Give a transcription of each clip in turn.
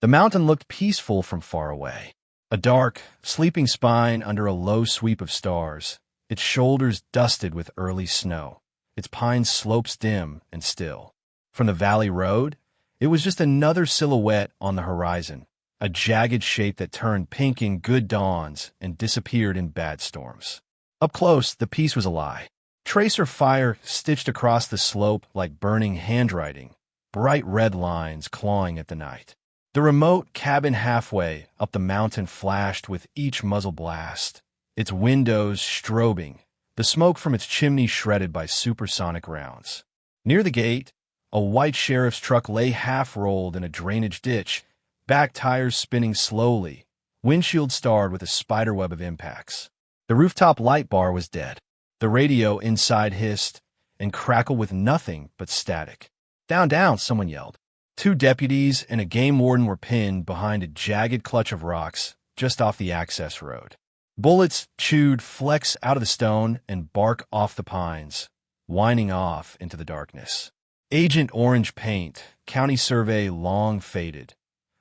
The mountain looked peaceful from far away. A dark, sleeping spine under a low sweep of stars, its shoulders dusted with early snow, its pine slopes dim and still. From the valley road, it was just another silhouette on the horizon, a jagged shape that turned pink in good dawns and disappeared in bad storms. Up close, the piece was a lie. Tracer fire stitched across the slope like burning handwriting, bright red lines clawing at the night. The remote cabin halfway up the mountain flashed with each muzzle blast, its windows strobing, the smoke from its chimney shredded by supersonic rounds. Near the gate, a white sheriff's truck lay half-rolled in a drainage ditch, back tires spinning slowly, windshield starred with a spiderweb of impacts. The rooftop light bar was dead. The radio inside hissed and crackled with nothing but static. "Down, down," someone yelled. 2 deputies and a game warden were pinned behind a jagged clutch of rocks just off the access road. Bullets chewed flecks out of the stone and bark off the pines, whining off into the darkness. Agent orange paint, county survey long faded,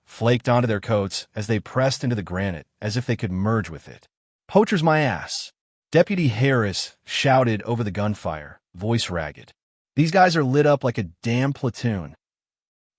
flaked onto their coats as they pressed into the granite as if they could merge with it. "Poacher's my ass," Deputy Harris shouted over the gunfire, voice ragged. "These guys are lit up like a damn platoon."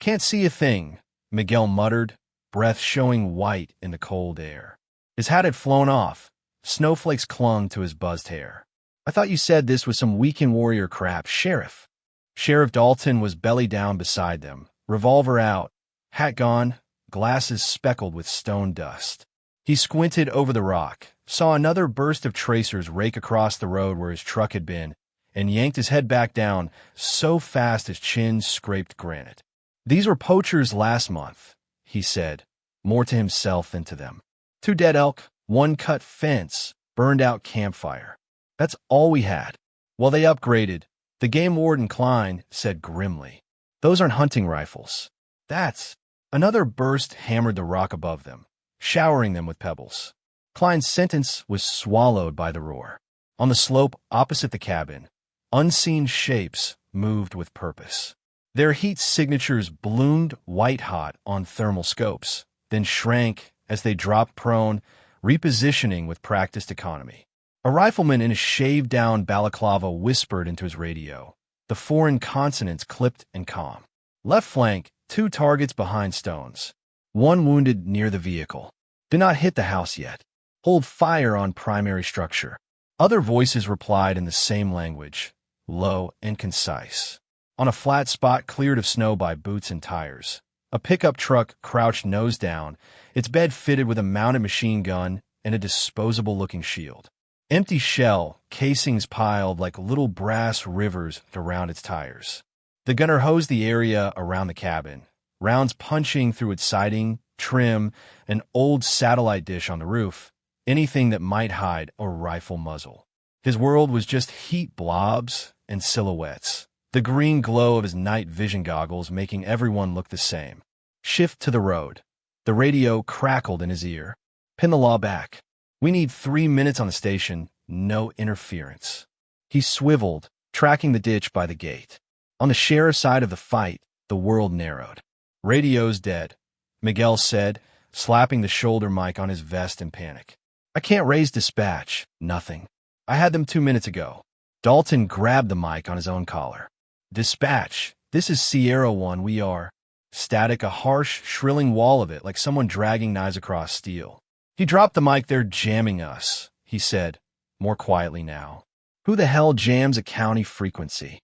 "Can't see a thing," Miguel muttered, breath showing white in the cold air. His hat had flown off. Snowflakes clung to his buzzed hair. "I thought you said this was some weekend warrior crap, Sheriff." Sheriff Dalton was belly down beside them, revolver out, hat gone, glasses speckled with stone dust. He squinted over the rock, saw another burst of tracers rake across the road where his truck had been, and yanked his head back down so fast his chin scraped granite. "These were poachers last month," he said, more to himself than to them. 2 dead elk, 1 cut fence, burned out campfire. That's all we had. Well, they upgraded. The game warden Klein said grimly. "Those aren't hunting rifles. That's—" Another burst hammered the rock above them, showering them with pebbles. Klein's sentence was swallowed by the roar. On the slope opposite the cabin, unseen shapes moved with purpose. Their heat signatures bloomed white-hot on thermal scopes, then shrank as they dropped prone, repositioning with practiced economy. A rifleman in a shaved-down balaclava whispered into his radio, the foreign consonants clipped and calm. "Left flank, 2 targets behind stones. 1 wounded near the vehicle. Did not hit the house yet. Hold fire on primary structure." Other voices replied in the same language, low and concise. On a flat spot cleared of snow by boots and tires, a pickup truck crouched nose down, its bed fitted with a mounted machine gun and a disposable-looking shield. Empty shell casings piled like little brass rivers around its tires. The gunner hosed the area around the cabin, rounds punching through its siding, trim, an old satellite dish on the roof, anything that might hide a rifle muzzle. His world was just heat blobs and silhouettes, the green glow of his night vision goggles making everyone look the same. "Shift to the road." The radio crackled in his ear. "Pin the law back. We need 3 minutes on the station, no interference." He swiveled, tracking the ditch by the gate. On the sheriff's side of the fight, the world narrowed. "Radio's dead," Miguel said, slapping the shoulder mic on his vest in panic. "I can't raise dispatch. Nothing. I had them 2 minutes ago." Dalton grabbed the mic on his own collar. "Dispatch, this is Sierra 1, we are—" Static, a harsh, shrilling wall of it like someone dragging knives across steel. "He dropped the mic, they're jamming us," he said, more quietly now. "Who the hell jams a county frequency?"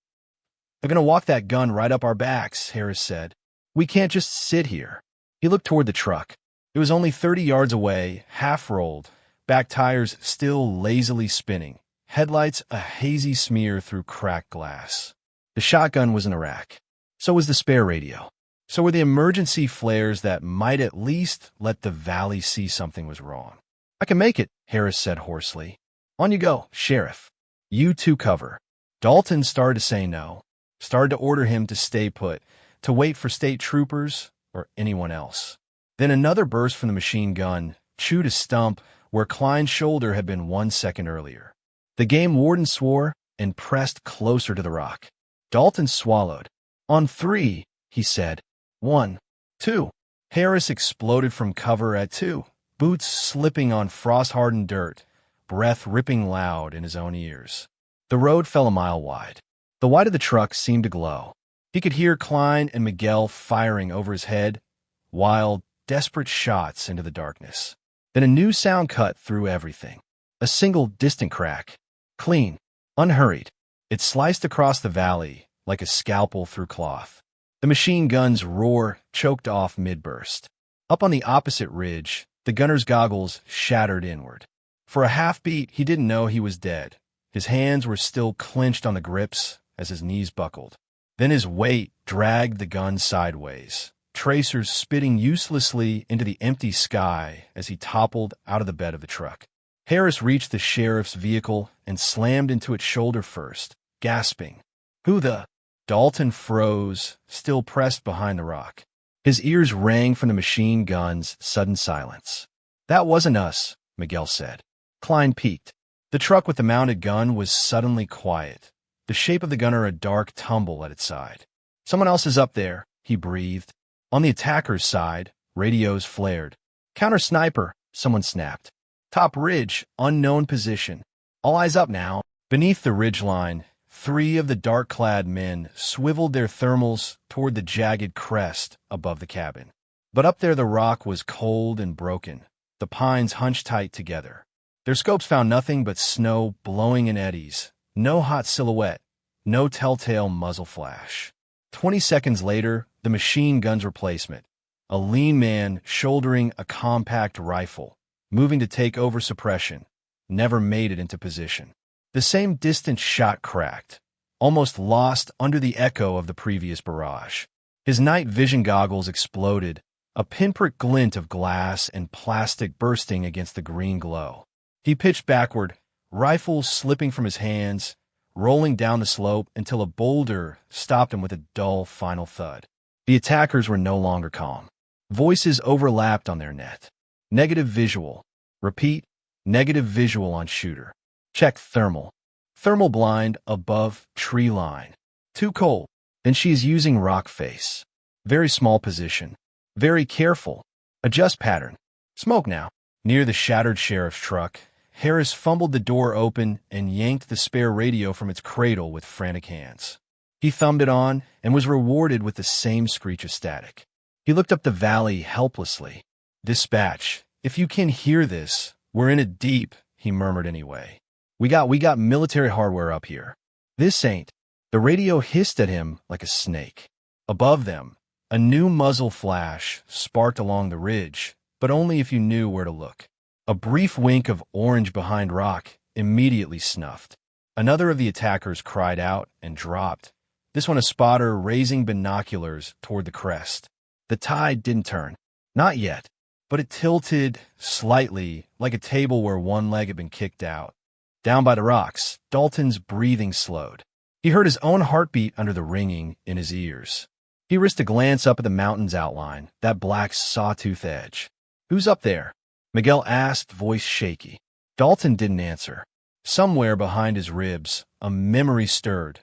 "They're gonna walk that gun right up our backs," Harris said. "We can't just sit here." He looked toward the truck. It was only 30 yards away, half-rolled, back tires still lazily spinning, headlights a hazy smear through cracked glass. The shotgun was in a rack. So was the spare radio. So were the emergency flares that might at least let the valley see something was wrong. "I can make it," Harris said hoarsely. "On you go, Sheriff. You 2 cover." Dalton started to say no, started to order him to stay put, to wait for state troopers or anyone else. Then another burst from the machine gun chewed a stump where Klein's shoulder had been 1 second earlier. The game warden swore and pressed closer to the rock. Dalton swallowed. "On 3, he said. 1, 2. Harris exploded from cover at 2, boots slipping on frost-hardened dirt, breath ripping loud in his own ears. The road fell a mile wide. The white of the truck seemed to glow. He could hear Klein and Miguel firing over his head, wild, desperate shots into the darkness. Then a new sound cut through everything. A single distant crack. Clean. Unhurried. It sliced across the valley like a scalpel through cloth. The machine gun's roar choked off mid-burst. Up on the opposite ridge, the gunner's goggles shattered inward. For a half-beat, he didn't know he was dead. His hands were still clenched on the grips as his knees buckled. Then his weight dragged the gun sideways, tracers spitting uselessly into the empty sky as he toppled out of the bed of the truck. Harris reached the sheriff's vehicle and slammed into its shoulder first, gasping. "Who the—" Dalton froze, still pressed behind the rock. His ears rang from the machine gun's sudden silence. "That wasn't us," Miguel said. Klein peeked. The truck with the mounted gun was suddenly quiet, the shape of the gunner a dark tumble at its side. "Someone else is up there," he breathed. On the attacker's side, radios flared. "Counter sniper," someone snapped. "Top ridge, unknown position. All eyes up now." Beneath the ridgeline, 3 of the dark-clad men swiveled their thermals toward the jagged crest above the cabin. But up there the rock was cold and broken, the pines hunched tight together. Their scopes found nothing but snow blowing in eddies, no hot silhouette, no telltale muzzle flash. 20 seconds later, the machine gun's replacement, a lean man shouldering a compact rifle, moving to take over suppression, never made it into position. The same distant shot cracked, almost lost under the echo of the previous barrage. His night vision goggles exploded, a pinprick glint of glass and plastic bursting against the green glow. He pitched backward, rifle slipping from his hands, rolling down the slope until a boulder stopped him with a dull final thud. The attackers were no longer calm. Voices overlapped on their net. Negative visual. Repeat, negative visual on shooter. Check thermal. Thermal blind above tree line. Too cold. Then she is using rock face. Very small position. Very careful. Adjust pattern. Smoke now. Near the shattered sheriff's truck, Harris fumbled the door open and yanked the spare radio from its cradle with frantic hands. He thumbed it on and was rewarded with the same screech of static. He looked up the valley helplessly. "Dispatch, if you can hear this, we're in it deep," he murmured anyway. We got military hardware up here. This ain't." The radio hissed at him like a snake. Above them, a new muzzle flash sparked along the ridge, but only if you knew where to look. A brief wink of orange behind rock, immediately snuffed. Another of the attackers cried out and dropped, this one a spotter raising binoculars toward the crest. The tide didn't turn. Not yet, but it tilted slightly like a table where one leg had been kicked out. Down by the rocks, Dalton's breathing slowed. He heard his own heartbeat under the ringing in his ears. He risked a glance up at the mountain's outline, that black sawtooth edge. "Who's up there?" Miguel asked, voice shaky. Dalton didn't answer. Somewhere behind his ribs, a memory stirred.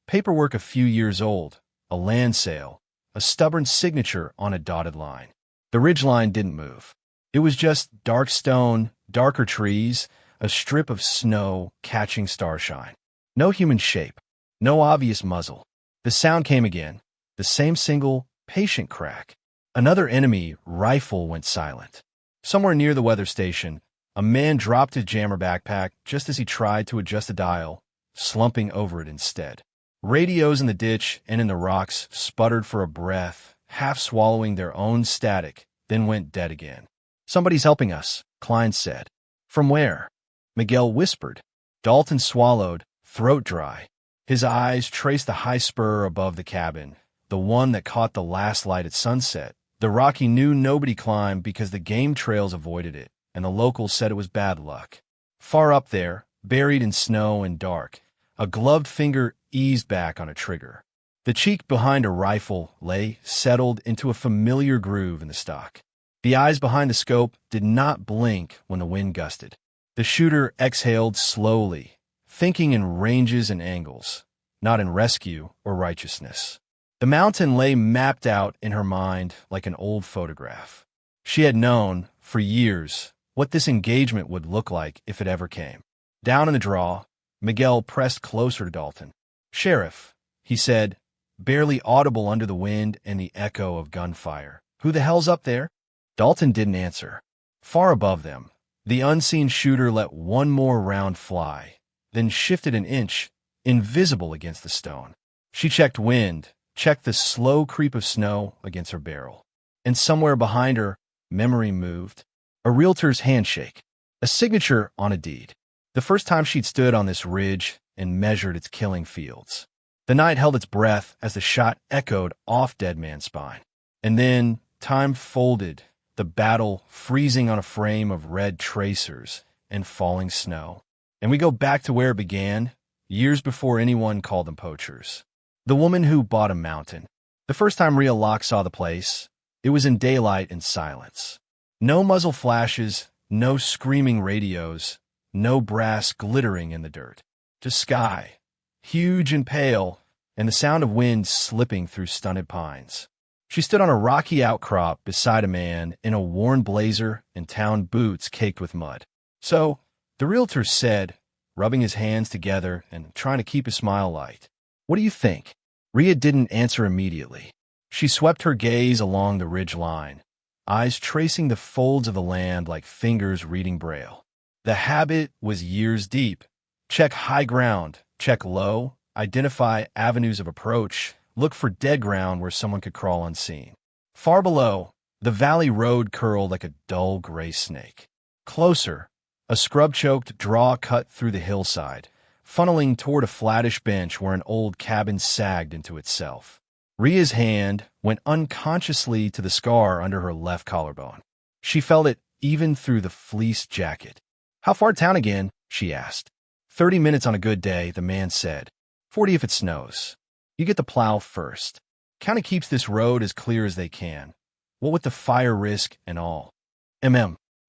Paperwork a few years old, a land sale, a stubborn signature on a dotted line. The ridgeline didn't move. It was just dark stone, darker trees, a strip of snow catching starshine. No human shape, no obvious muzzle. The sound came again, the same single, patient crack. Another enemy rifle went silent. Somewhere near the weather station, a man dropped his jammer backpack just as he tried to adjust the dial, slumping over it instead. Radios in the ditch and in the rocks sputtered for a breath, half swallowing their own static, then went dead again. "Somebody's helping us," Klein said. "From where?" Miguel whispered. Dalton swallowed, throat dry. His eyes traced the high spur above the cabin, the one that caught the last light at sunset. The rock he knew nobody climbed because the game trails avoided it, and the locals said it was bad luck. Far up there, buried in snow and dark, a gloved finger eased back on a trigger. The cheek behind a rifle lay settled into a familiar groove in the stock. The eyes behind the scope did not blink when the wind gusted. The shooter exhaled slowly, thinking in ranges and angles, not in rescue or righteousness. The mountain lay mapped out in her mind like an old photograph. She had known, for years, what this engagement would look like if it ever came. Down in the draw, Miguel pressed closer to Dalton. "Sheriff," he said, barely audible under the wind and the echo of gunfire. "Who the hell's up there?" Dalton didn't answer. Far above them, the unseen shooter let one more round fly, then shifted an inch, invisible against the stone. She checked wind, checked the slow creep of snow against her barrel. And somewhere behind her, memory moved. A realtor's handshake, a signature on a deed. The first time she'd stood on this ridge and measured its killing fields. The night held its breath as the shot echoed off Dead Man's Spine. And then time folded, the battle freezing on a frame of red tracers and falling snow. And we go back to where it began, years before anyone called them poachers. The woman who bought a mountain. The first time Rhea Locke saw the place, it was in daylight and silence. No muzzle flashes, no screaming radios, no brass glittering in the dirt. Just sky, huge and pale, and the sound of wind slipping through stunted pines. She stood on a rocky outcrop beside a man in a worn blazer and town boots caked with mud. "So," the realtor said, rubbing his hands together and trying to keep his smile light, "what do you think?" Rhea didn't answer immediately. She swept her gaze along the ridge line, eyes tracing the folds of the land like fingers reading Braille. The habit was years deep. Check high ground, check low, identify avenues of approach, look for dead ground where someone could crawl unseen. Far below, the valley road curled like a dull gray snake. Closer, a scrub-choked draw cut through the hillside, funneling toward a flattish bench where an old cabin sagged into itself. Rhea's hand went unconsciously to the scar under her left collarbone. She felt it even through the fleece jacket. "How far town again?" she asked. 30 minutes on a good day, the man said. 40 if it snows. You get the plow first. County keeps this road as clear as they can. What with the fire risk and all.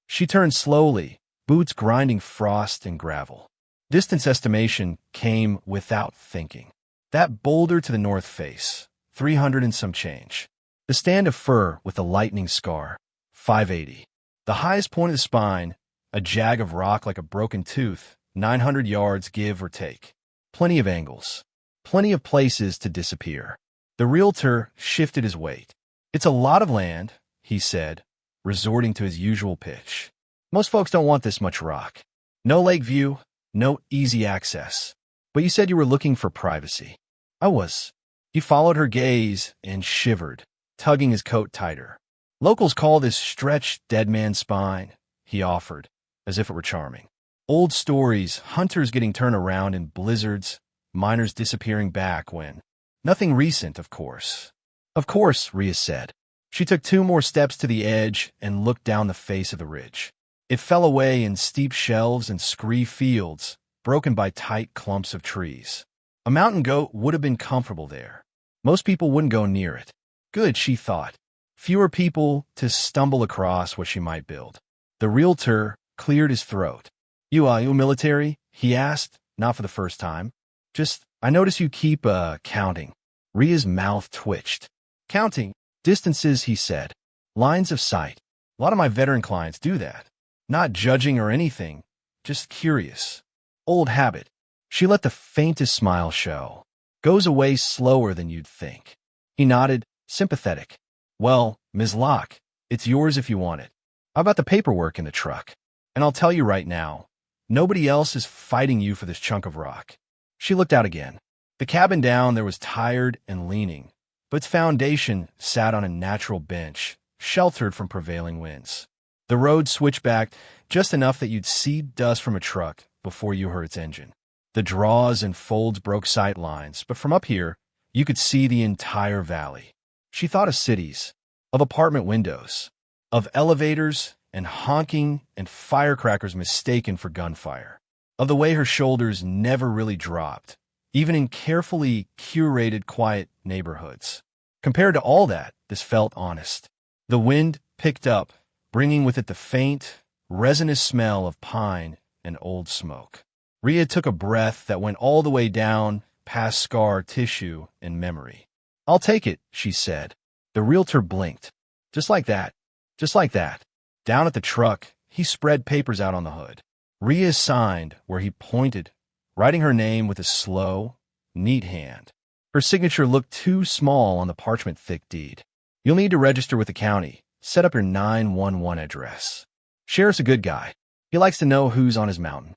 She turned slowly, boots grinding frost and gravel. Distance estimation came without thinking. That boulder to the north face, 300 and some change. The stand of fir with a lightning scar, 580. The highest point of the spine, a jag of rock like a broken tooth, 900 yards give or take. Plenty of angles. Plenty of places to disappear. The realtor shifted his weight. "It's a lot of land," he said, resorting to his usual pitch. "Most folks don't want this much rock. No lake view, no easy access. But you said you were looking for privacy." "I was." He followed her gaze and shivered, tugging his coat tighter. "Locals call this stretch Dead Man's Spine," he offered, as if it were charming. Old stories, hunters getting turned around in blizzards, miners disappearing back when. Nothing recent, of course. "Of course," Rhea said. She took 2 more steps to the edge and looked down the face of the ridge. It fell away in steep shelves and scree fields, broken by tight clumps of trees. A mountain goat would have been comfortable there. Most people wouldn't go near it. Good, she thought. Fewer people to stumble across what she might build. The realtor cleared his throat. You military?" he asked, not for the first time. "Just, I notice you keep, counting." Rhea's mouth twitched. "Counting? Distances," he said. "Lines of sight. A lot of my veteran clients do that. Not judging or anything, just curious. Old habit." She let the faintest smile show. "Goes away slower than you'd think." He nodded, sympathetic. "Well, Ms. Locke, it's yours if you want it. How about the paperwork in the truck? And I'll tell you right now, nobody else is fighting you for this chunk of rock." She looked out again. The cabin down there was tired and leaning, but its foundation sat on a natural bench, sheltered from prevailing winds. The road switchbacked just enough that you'd see dust from a truck before you heard its engine. The draws and folds broke sight lines, but from up here, you could see the entire valley. She thought of cities, of apartment windows, of elevators and honking and firecrackers mistaken for gunfire, of the way her shoulders never really dropped, even in carefully curated, quiet neighborhoods. Compared to all that, this felt honest. The wind picked up, bringing with it the faint, resinous smell of pine and old smoke. Rhea took a breath that went all the way down past scar tissue and memory. "I'll take it," she said. The realtor blinked. Just like that. Just like that. Down at the truck, he spread papers out on the hood. Rhea signed where he pointed, writing her name with a slow, neat hand. Her signature looked too small on the parchment-thick deed. "You'll need to register with the county. Set up your 911 address. Sheriff's a good guy. He likes to know who's on his mountain."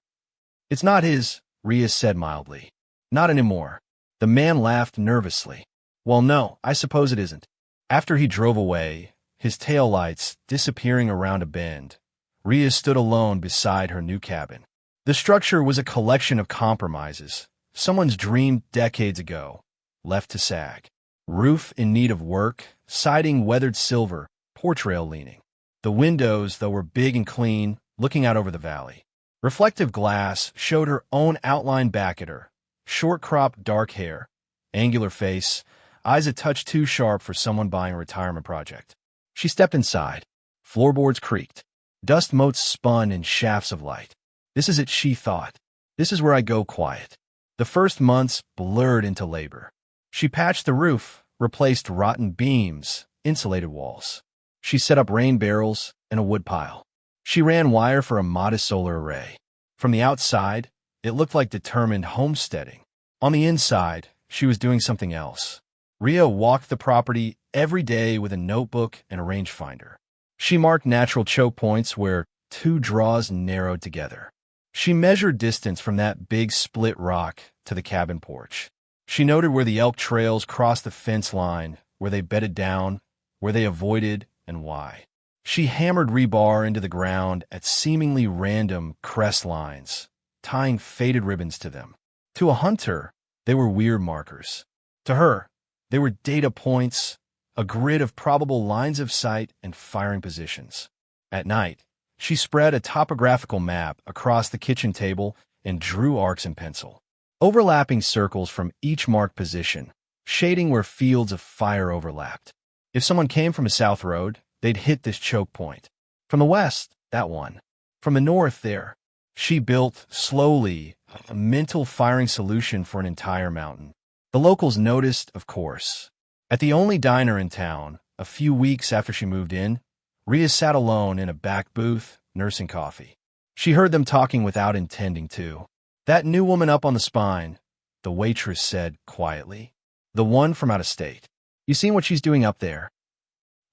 "It's not his," Rhea said mildly. "Not anymore." The man laughed nervously. "Well, no, I suppose it isn't." After he drove away, his taillights disappearing around a bend, Rhea stood alone beside her new cabin. The structure was a collection of compromises, someone's dream decades ago, left to sag. Roof in need of work, siding weathered silver, porch rail leaning. The windows, though, were big and clean, looking out over the valley. Reflective glass showed her own outline back at her. Short-cropped dark hair, angular face, eyes a touch too sharp for someone buying a retirement project. She stepped inside. Floorboards creaked. Dust motes spun in shafts of light. This is it, she thought. This is where I go quiet. The first months blurred into labor. She patched the roof, replaced rotten beams, insulated walls. She set up rain barrels and a wood pile. She ran wire for a modest solar array. From the outside, it looked like determined homesteading. On the inside, she was doing something else. Rhea walked the property every day with a notebook and a rangefinder. She marked natural choke points where two draws narrowed together. She measured distance from that big split rock to the cabin porch. She noted where the elk trails crossed the fence line, where they bedded down, where they avoided, and why. She hammered rebar into the ground at seemingly random crest lines, tying faded ribbons to them. To a hunter, they were weird markers. To her, they were data points, a grid of probable lines of sight and firing positions. At night, she spread a topographical map across the kitchen table and drew arcs in pencil. Overlapping circles from each marked position, shading where fields of fire overlapped. If someone came from a south road, they'd hit this choke point. From the west, that one. From the north, there. She built, slowly, a mental firing solution for an entire mountain. The locals noticed, of course. At the only diner in town, a few weeks after she moved in, Rhea sat alone in a back booth, nursing coffee. She heard them talking without intending to. "That new woman up on the spine," the waitress said quietly. "The one from out of state. You seen what she's doing up there?"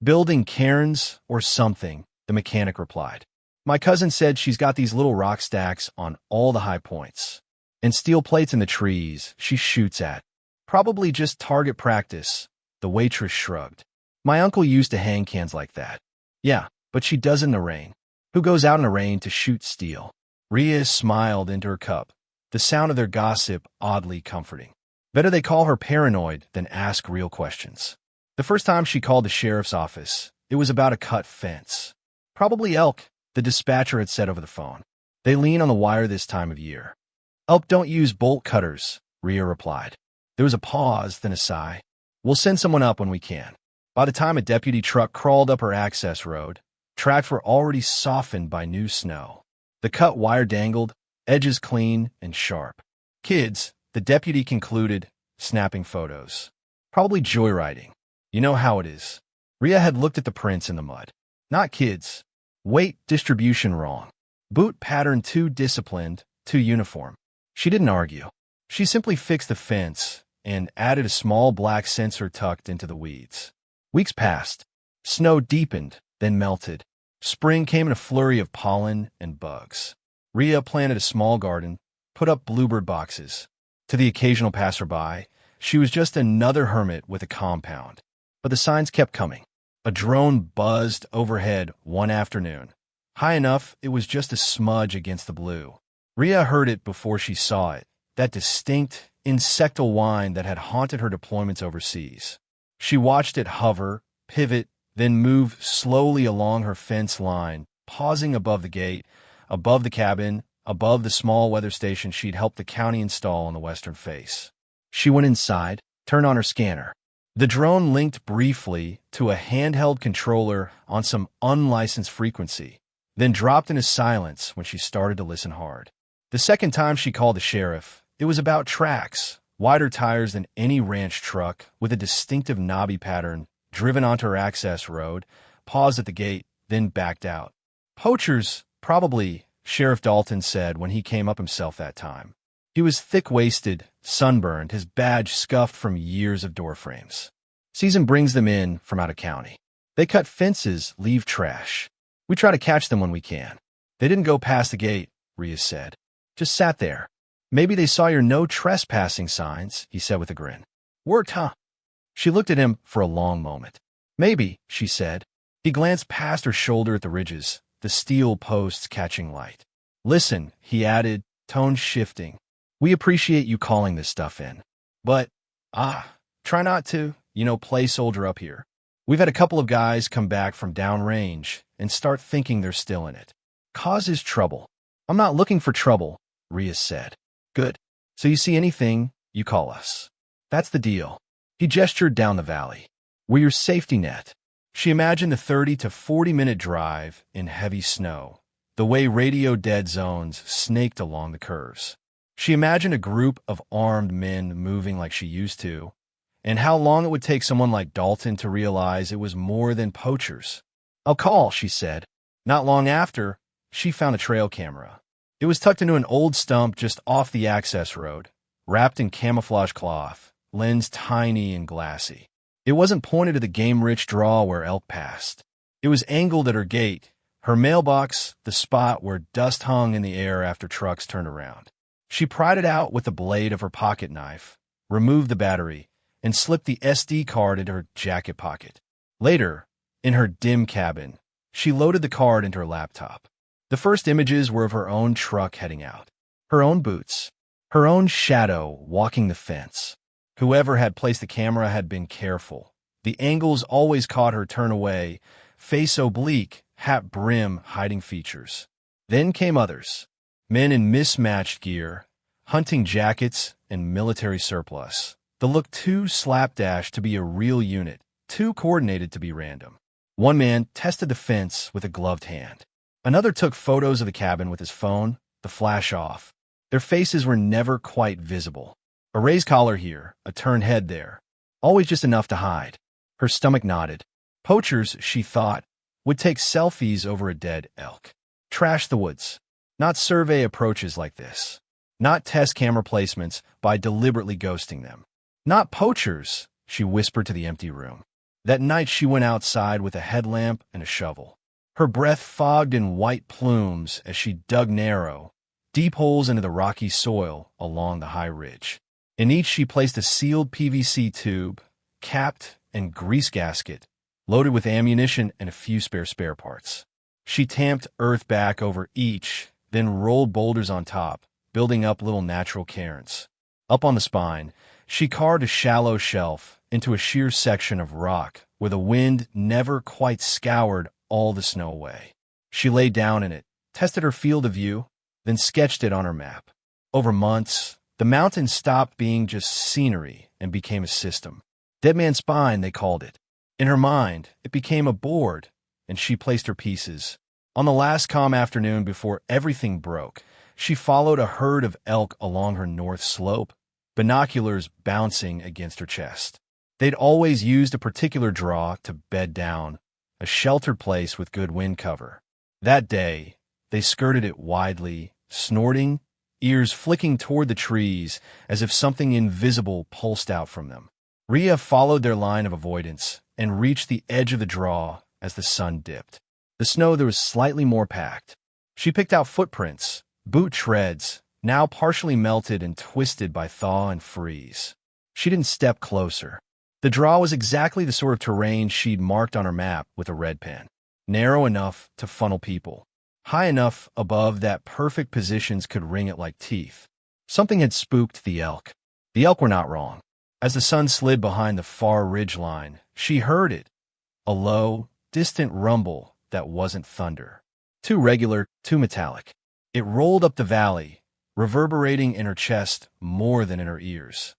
"Building cairns or something," the mechanic replied. "My cousin said she's got these little rock stacks on all the high points. And steel plates in the trees she shoots at. Probably just target practice," the waitress shrugged. "My uncle used to hang cans like that." "Yeah, but she does it in the rain. Who goes out in the rain to shoot steel?" Rhea smiled into her cup, the sound of their gossip oddly comforting. Better they call her paranoid than ask real questions. The first time she called the sheriff's office, it was about a cut fence. "Probably elk," the dispatcher had said over the phone. "They lean on the wire this time of year." "Elk don't use bolt cutters," Rhea replied. There was a pause, then a sigh. "We'll send someone up when we can." By the time a deputy truck crawled up her access road, tracks were already softened by new snow. The cut wire dangled, edges clean and sharp. "Kids," the deputy concluded, snapping photos. "Probably joyriding. You know how it is." Rhea had looked at the prints in the mud. Not kids. Weight distribution wrong. Boot pattern too disciplined, too uniform. She didn't argue. She simply fixed the fence and added a small black sensor tucked into the weeds. Weeks passed. Snow deepened, then melted. Spring came in a flurry of pollen and bugs. Rhea planted a small garden, put up bluebird boxes. To the occasional passerby, she was just another hermit with a compound. But the signs kept coming. A drone buzzed overhead one afternoon. High enough, it was just a smudge against the blue. Rhea heard it before she saw it, that distinct, insectal whine that had haunted her deployments overseas. She watched it hover, pivot, then move slowly along her fence line, pausing above the gate, above the cabin, above the small weather station she'd helped the county install on the western face. She went inside, turned on her scanner. The drone linked briefly to a handheld controller on some unlicensed frequency, then dropped into silence when she started to listen hard. The second time she called the sheriff, it was about tracks, wider tires than any ranch truck, with a distinctive knobby pattern, driven onto her access road, paused at the gate, then backed out. Poachers, probably, Sheriff Dalton said when he came up himself that time. He was thick-waisted, sunburned, his badge scuffed from years of door frames. Season brings them in from out of county. They cut fences, leave trash. We try to catch them when we can. They didn't go past the gate, Rhea said. Just sat there. Maybe they saw your no trespassing signs, he said with a grin. Worked, huh? She looked at him for a long moment. Maybe, she said. He glanced past her shoulder at the ridges, the steel posts catching light. Listen, he added, tone shifting. We appreciate you calling this stuff in. But, try not to, play soldier up here. We've had a couple of guys come back from downrange and start thinking they're still in it. Causes trouble. I'm not looking for trouble, Rhea said. Good. So you see anything, you call us. That's the deal. He gestured down the valley. We're your safety net. She imagined the 30 to 40-minute drive in heavy snow, the way radio dead zones snaked along the curves. She imagined a group of armed men moving like she used to, and how long it would take someone like Dalton to realize it was more than poachers. I'll call, she said. Not long after, she found a trail camera. It was tucked into an old stump just off the access road, wrapped in camouflage cloth, lens tiny and glassy. It wasn't pointed at the game-rich draw where elk passed. It was angled at her gate, her mailbox, the spot where dust hung in the air after trucks turned around. She pried it out with the blade of her pocket knife, removed the battery, and slipped the SD card into her jacket pocket. Later, in her dim cabin, she loaded the card into her laptop. The first images were of her own truck heading out, her own boots, her own shadow walking the fence. Whoever had placed the camera had been careful. The angles always caught her turn away, face oblique, hat brim hiding features. Then came others, men in mismatched gear, hunting jackets and military surplus. The look too slapdash to be a real unit, too coordinated to be random. One man tested the fence with a gloved hand. Another took photos of the cabin with his phone, the flash off. Their faces were never quite visible. A raised collar here, a turned head there. Always just enough to hide. Her stomach nodded. Poachers, she thought, would take selfies over a dead elk. Trash the woods. Not survey approaches like this. Not test camera placements by deliberately ghosting them. Not poachers, she whispered to the empty room. That night she went outside with a headlamp and a shovel. Her breath fogged in white plumes as she dug narrow, deep holes into the rocky soil along the high ridge. In each she placed a sealed PVC tube, capped and grease gasket, loaded with ammunition and a few spare parts. She tamped earth back over each, then rolled boulders on top, building up little natural cairns. Up on the spine, she carved a shallow shelf into a sheer section of rock where the wind never quite scoured all the snow away. She lay down in it, tested her field of view, then sketched it on her map. Over months, the mountain stopped being just scenery and became a system. Dead Man's Spine, they called it. In her mind, it became a board, and she placed her pieces. On the last calm afternoon before everything broke, she followed a herd of elk along her north slope, binoculars bouncing against her chest. They'd always used a particular draw to bed down, a sheltered place with good wind cover. That day, they skirted it widely, snorting, ears flicking toward the trees as if something invisible pulsed out from them. Rhea followed their line of avoidance and reached the edge of the draw as the sun dipped. The snow there was slightly more packed. She picked out footprints, boot treads, now partially melted and twisted by thaw and freeze. She didn't step closer. The draw was exactly the sort of terrain she'd marked on her map with a red pen. Narrow enough to funnel people. High enough above that perfect positions could ring it like teeth. Something had spooked the elk. The elk were not wrong. As the sun slid behind the far ridge line, she heard it. A low, distant rumble that wasn't thunder. Too regular, too metallic. It rolled up the valley, reverberating in her chest more than in her ears.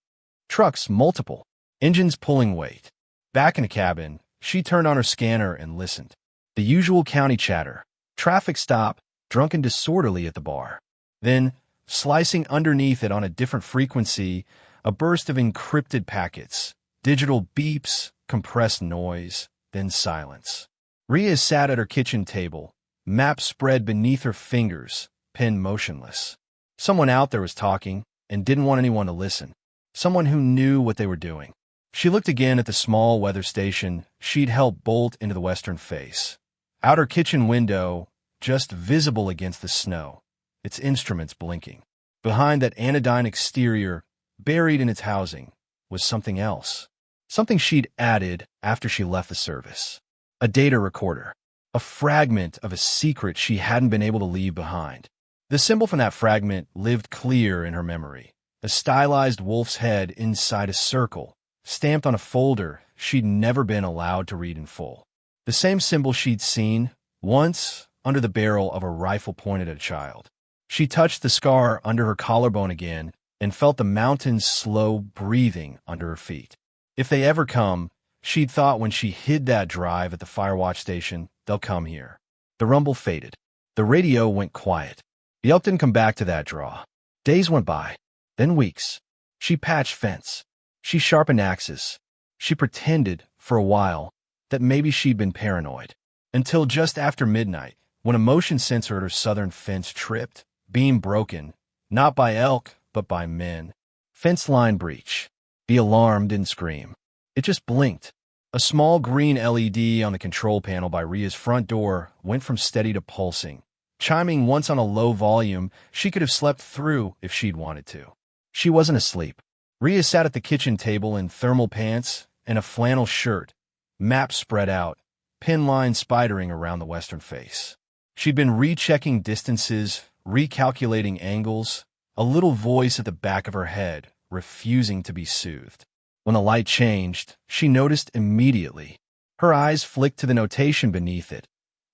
Trucks, multiple. Engines pulling weight. Back in the cabin, she turned on her scanner and listened. The usual county chatter. Traffic stop, drunken disorderly at the bar. Then, slicing underneath it on a different frequency, A burst of encrypted packets, digital beeps, compressed noise, then silence. Rhea sat at her kitchen table, map spread beneath her fingers, pen motionless. Someone out there was talking and didn't want anyone to listen. Someone who knew what they were doing. She looked again at the small weather station she'd helped bolt into the western face. Out her kitchen window, just visible against the snow, its instruments blinking. Behind that anodyne exterior, buried in its housing, was something else. Something she'd added after she left the service. A data recorder. A fragment of a secret she hadn't been able to leave behind. The symbol from that fragment lived clear in her memory. A stylized wolf's head inside a circle, stamped on a folder she'd never been allowed to read in full. The same symbol she'd seen, once, under the barrel of a rifle pointed at a child. She touched the scar under her collarbone again and felt the mountains slow breathing under her feet. If they ever come, she'd thought when she hid that drive at the Firewatch station, they'll come here. The rumble faded. The radio went quiet. Yelp didn't come back to that draw. Days went by, then weeks. She patched fence. She sharpened axes. She pretended, for a while, that maybe she'd been paranoid. Until just after midnight, when a motion sensor at her southern fence tripped, beam broken, not by elk, but by men. Fence line breach. The alarm didn't scream. It just blinked. A small green LED on the control panel by Rhea's front door went from steady to pulsing, chiming once on a low volume she could have slept through if she'd wanted to. She wasn't asleep. Rhea sat at the kitchen table in thermal pants and a flannel shirt, map spread out, pin line spidering around the western face. She'd been rechecking distances, recalculating angles, a little voice at the back of her head refusing to be soothed. When the light changed, she noticed immediately. Her eyes flicked to the notation beneath it.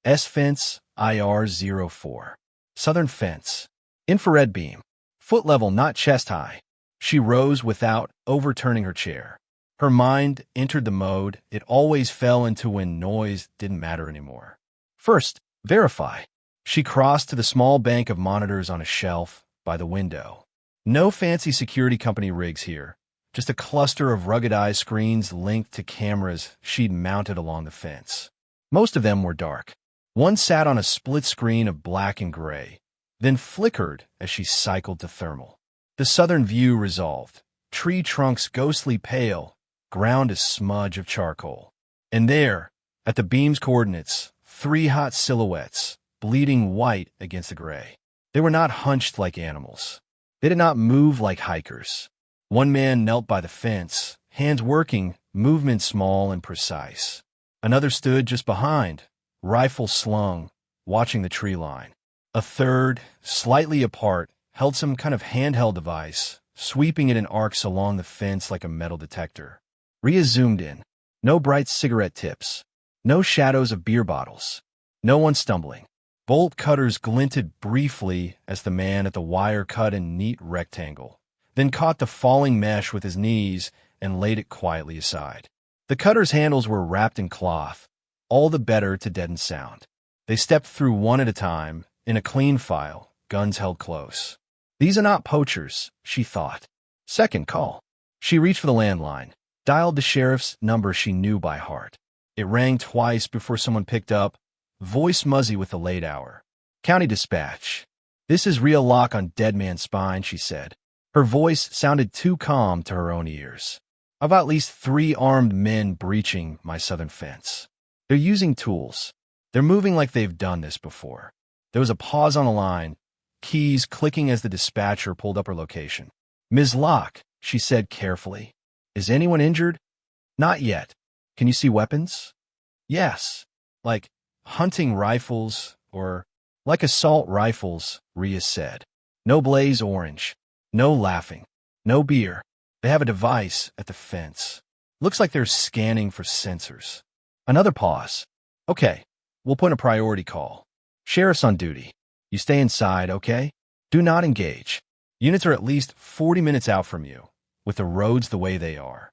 S-Fence IR04. Southern Fence. Infrared beam. Foot level, not chest high. She rose without overturning her chair. Her mind entered the mode it always fell into when noise didn't matter anymore. First, verify. She crossed to the small bank of monitors on a shelf by the window. No fancy security company rigs here. Just a cluster of ruggedized screens linked to cameras she'd mounted along the fence. Most of them were dark. One sat on a split screen of black and gray, then flickered as she cycled to thermal. The southern view resolved, tree trunks ghostly pale, ground a smudge of charcoal. And there, at the beam's coordinates, 3 hot silhouettes, bleeding white against the gray. They were not hunched like animals. They did not move like hikers. One man knelt by the fence, hands working, movement small and precise. Another stood just behind, rifle slung, watching the tree line. A third, slightly apart, held some kind of handheld device, sweeping it in arcs along the fence like a metal detector. Rhea zoomed in. No bright cigarette tips. No shadows of beer bottles. No one stumbling. Bolt cutters glinted briefly as the man at the wire cut a neat rectangle, then caught the falling mesh with his knees and laid it quietly aside. The cutter's handles were wrapped in cloth, all the better to deaden sound. They stepped through one at a time, in a clean file, guns held close. These are not poachers, she thought. Second call. She reached for the landline, dialed the sheriff's number she knew by heart. It rang twice before someone picked up, voice muzzy with the late hour. County Dispatch. This is Rhea Locke on Dead Man's Spine, she said. Her voice sounded too calm to her own ears. I've at least 3 armed men breaching my southern fence. They're using tools. They're moving like they've done this before. There was a pause on the line, keys clicking as the dispatcher pulled up her location. Ms. Locke, she said carefully. Is anyone injured? Not yet. Can you see weapons? Yes. Like hunting rifles or like assault rifles, Rhea said. No blaze orange. No laughing. No beer. They have a device at the fence. Looks like they're scanning for sensors. Another pause. Okay, we'll put in a priority call. Sheriff's on duty. You stay inside, okay? Do not engage. Units are at least 40 minutes out from you, with the roads the way they are.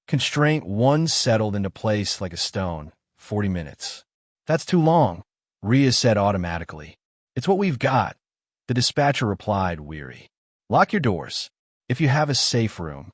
Constraint 1 settled into place like a stone. 40 minutes. That's too long, Rhea said automatically. It's what we've got. The dispatcher replied, weary. Lock your doors. If you have a safe room,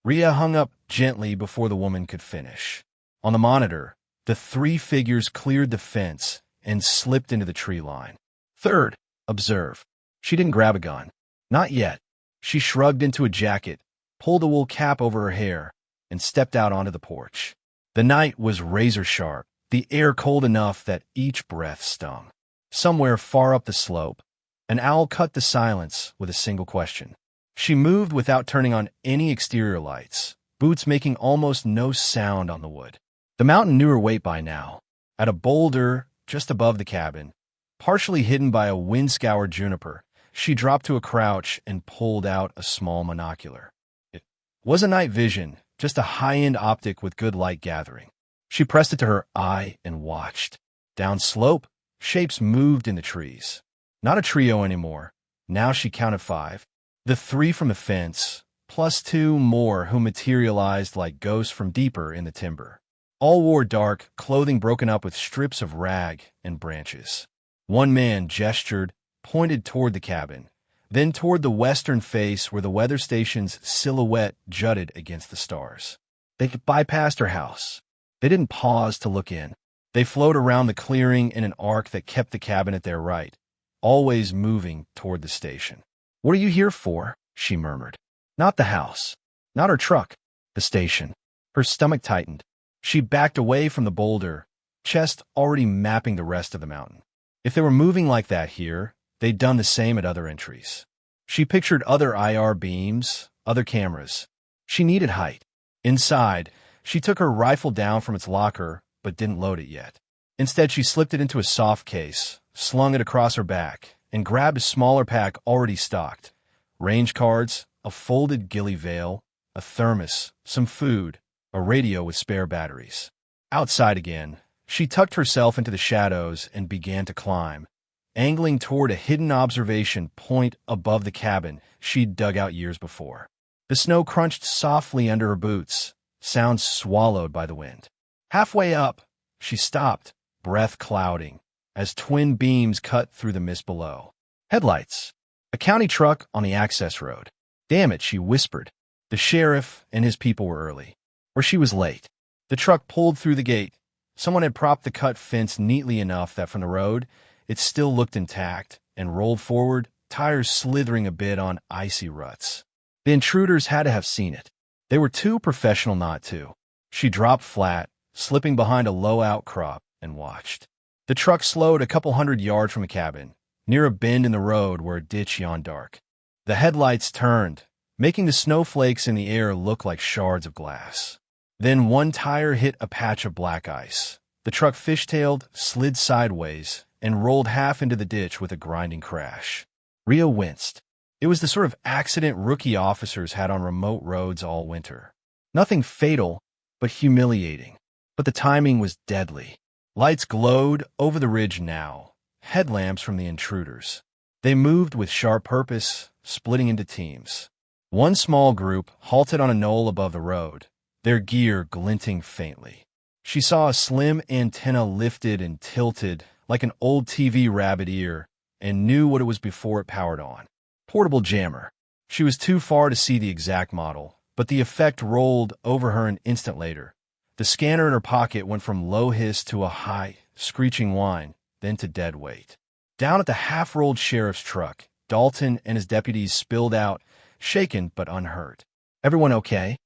Rhea hung up gently before the woman could finish. On the monitor, the three figures cleared the fence and slipped into the tree line. Third, observe. She didn't grab a gun. Not yet. She shrugged into a jacket, pulled a wool cap over her hair, and stepped out onto the porch. The night was razor sharp, the air cold enough that each breath stung. Somewhere far up the slope, an owl cut the silence with a single question. She moved without turning on any exterior lights, boots making almost no sound on the wood. The mountain knew her weight by now. At a boulder just above the cabin, partially hidden by a wind-scoured juniper, she dropped to a crouch and pulled out a small monocular. It was a night vision, just a high-end optic with good light gathering. She pressed it to her eye and watched. Down slope, shapes moved in the trees. Not a trio anymore. Now she counted 5. The 3 from the fence, plus 2 more who materialized like ghosts from deeper in the timber. All wore dark, clothing broken up with strips of rag and branches. One man gestured, pointed toward the cabin, then toward the western face where the weather station's silhouette jutted against the stars. They bypassed her house. They didn't pause to look in. They flowed around the clearing in an arc that kept the cabin at their right, always moving toward the station. "What are you here for?" she murmured. "Not the house. Not her truck. The station." Her stomach tightened. She backed away from the boulder, chest already mapping the rest of the mountain. If they were moving like that here, they'd done the same at other entries. She pictured other IR beams, other cameras. She needed height. Inside, she took her rifle down from its locker, but didn't load it yet. Instead, she slipped it into a soft case, slung it across her back, and grabbed a smaller pack already stocked. Range cards, a folded ghillie veil, a thermos, some food, a radio with spare batteries. Outside again, she tucked herself into the shadows and began to climb, angling toward a hidden observation point above the cabin she'd dug out years before. The snow crunched softly under her boots, sounds swallowed by the wind. Halfway up, she stopped, breath clouding, as twin beams cut through the mist below. Headlights. A county truck on the access road. "Damn it," she whispered. The sheriff and his people were early. Or she was late. The truck pulled through the gate. Someone had propped the cut fence neatly enough that from the road, it still looked intact, and rolled forward, tires slithering a bit on icy ruts. The intruders had to have seen it. They were too professional not to. She dropped flat, slipping behind a low outcrop, and watched. The truck slowed a couple 100 yards from the cabin, near a bend in the road where a ditch yawned dark. The headlights turned, making the snowflakes in the air look like shards of glass. Then one tire hit a patch of black ice. The truck fishtailed, slid sideways, and rolled half into the ditch with a grinding crash. Rhea winced. It was the sort of accident rookie officers had on remote roads all winter. Nothing fatal, but humiliating. But the timing was deadly. Lights glowed over the ridge now, headlamps from the intruders. They moved with sharp purpose, splitting into teams. One small group halted on a knoll above the road, their gear glinting faintly. She saw a slim antenna lifted and tilted like an old TV rabbit ear and knew what it was before it powered on. Portable jammer. She was too far to see the exact model, but the effect rolled over her an instant later. The scanner in her pocket went from low hiss to a high, screeching whine, then to dead weight. Down at the half-rolled sheriff's truck, Dalton and his deputies spilled out, shaken but unhurt. "Everyone okay?"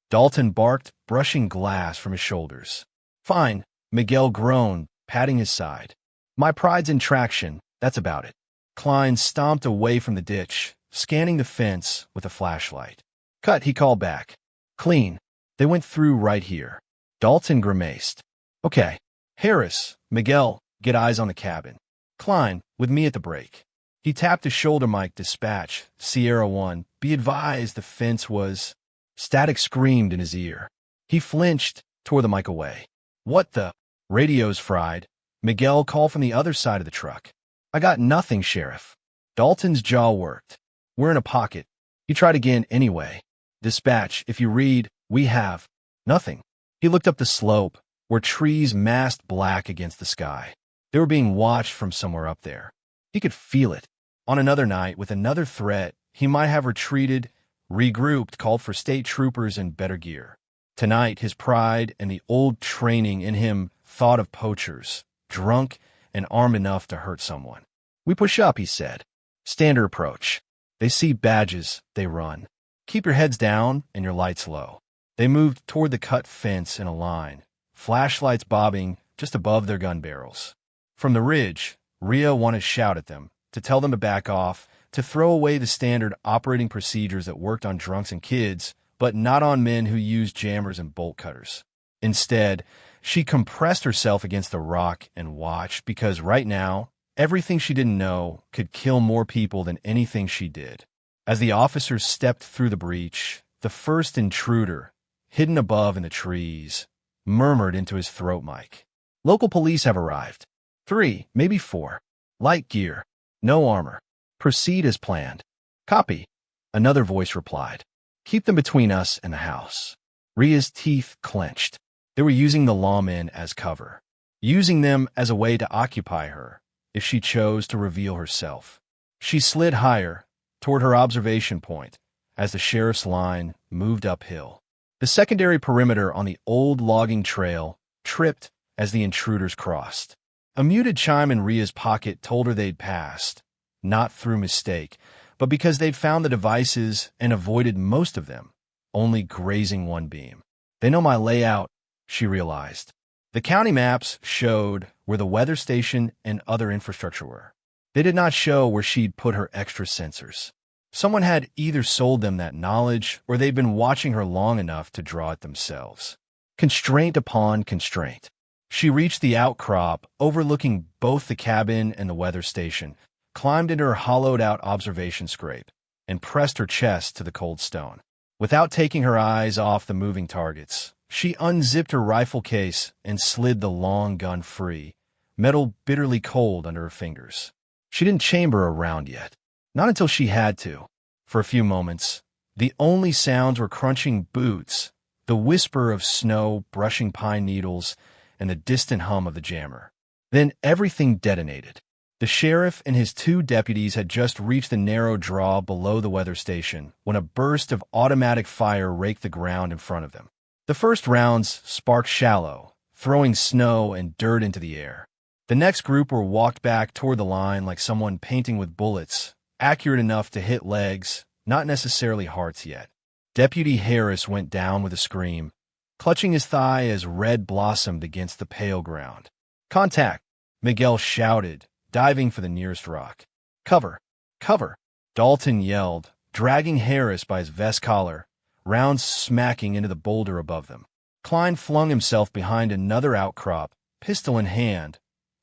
Dalton barked, brushing glass from his shoulders. "Fine," Miguel groaned, patting his side. "My pride's in traction, that's about it." Klein stomped away from the ditch, scanning the fence with a flashlight. "Cut," he called back. "Clean. They went through right here." Dalton grimaced. "Okay. Harris, Miguel, get eyes on the cabin. Klein, with me at the break." He tapped his shoulder mic. "Dispatch, Sierra 1, be advised the fence was—" Static screamed in his ear. He flinched, tore the mic away. "What the—" "Radio's fried." Miguel called from the other side of the truck. "I got nothing, Sheriff." Dalton's jaw worked. "We're in a pocket." He tried again anyway. "Dispatch, if you read, we have—" "Nothing." He looked up the slope, where trees massed black against the sky. They were being watched from somewhere up there. He could feel it. On another night, with another threat, he might have retreated, regrouped, called for state troopers and better gear. Tonight, his pride and the old training in him thought of poachers, drunk and armed enough to hurt someone. "We push up," he said. Standard approach. They see badges, they run. "Keep your heads down and your lights low." They moved toward the cut fence in a line, flashlights bobbing just above their gun barrels. From the ridge, Rhea wanted to shout at them, to tell them to back off, to throw away the standard operating procedures that worked on drunks and kids, but not on men who used jammers and bolt cutters. Instead, she compressed herself against the rock and watched, because right now, everything she didn't know could kill more people than anything she did. As the officers stepped through the breach, the first intruder, hidden above in the trees, murmured into his throat mic. "Local police have arrived. 3, maybe 4. Light gear. No armor. Proceed as planned." "Copy," another voice replied. "Keep them between us and the house." Rhea's teeth clenched. They were using the lawmen as cover, using them as a way to occupy her if she chose to reveal herself. She slid higher toward her observation point as the sheriff's line moved uphill. The secondary perimeter on the old logging trail tripped as the intruders crossed. A muted chime in Rhea's pocket told her they'd passed, not through mistake, but because they'd found the devices and avoided most of them, only grazing one beam. "They know my layout," she realized. The county maps showed where the weather station and other infrastructure were. They did not show where she'd put her extra sensors. Someone had either sold them that knowledge, or they'd been watching her long enough to draw it themselves. Constraint upon constraint. She reached the outcrop, overlooking both the cabin and the weather station, climbed into her hollowed-out observation scrape, and pressed her chest to the cold stone. Without taking her eyes off the moving targets, she unzipped her rifle case and slid the long gun free, metal bitterly cold under her fingers. She didn't chamber a round yet. Not until she had to. For a few moments, the only sounds were crunching boots, the whisper of snow brushing pine needles, and the distant hum of the jammer. Then everything detonated. The sheriff and his 2 deputies had just reached the narrow draw below the weather station when a burst of automatic fire raked the ground in front of them. The first rounds sparked shallow, throwing snow and dirt into the air. The next group were walked back toward the line like someone painting with bullets, accurate enough to hit legs, not necessarily hearts yet. Deputy Harris went down with a scream, clutching his thigh as red blossomed against the pale ground. "Contact!" Miguel shouted, diving for the nearest rock. "Cover! Cover!" Dalton yelled, dragging Harris by his vest collar, rounds smacking into the boulder above them. Klein flung himself behind another outcrop, pistol in hand,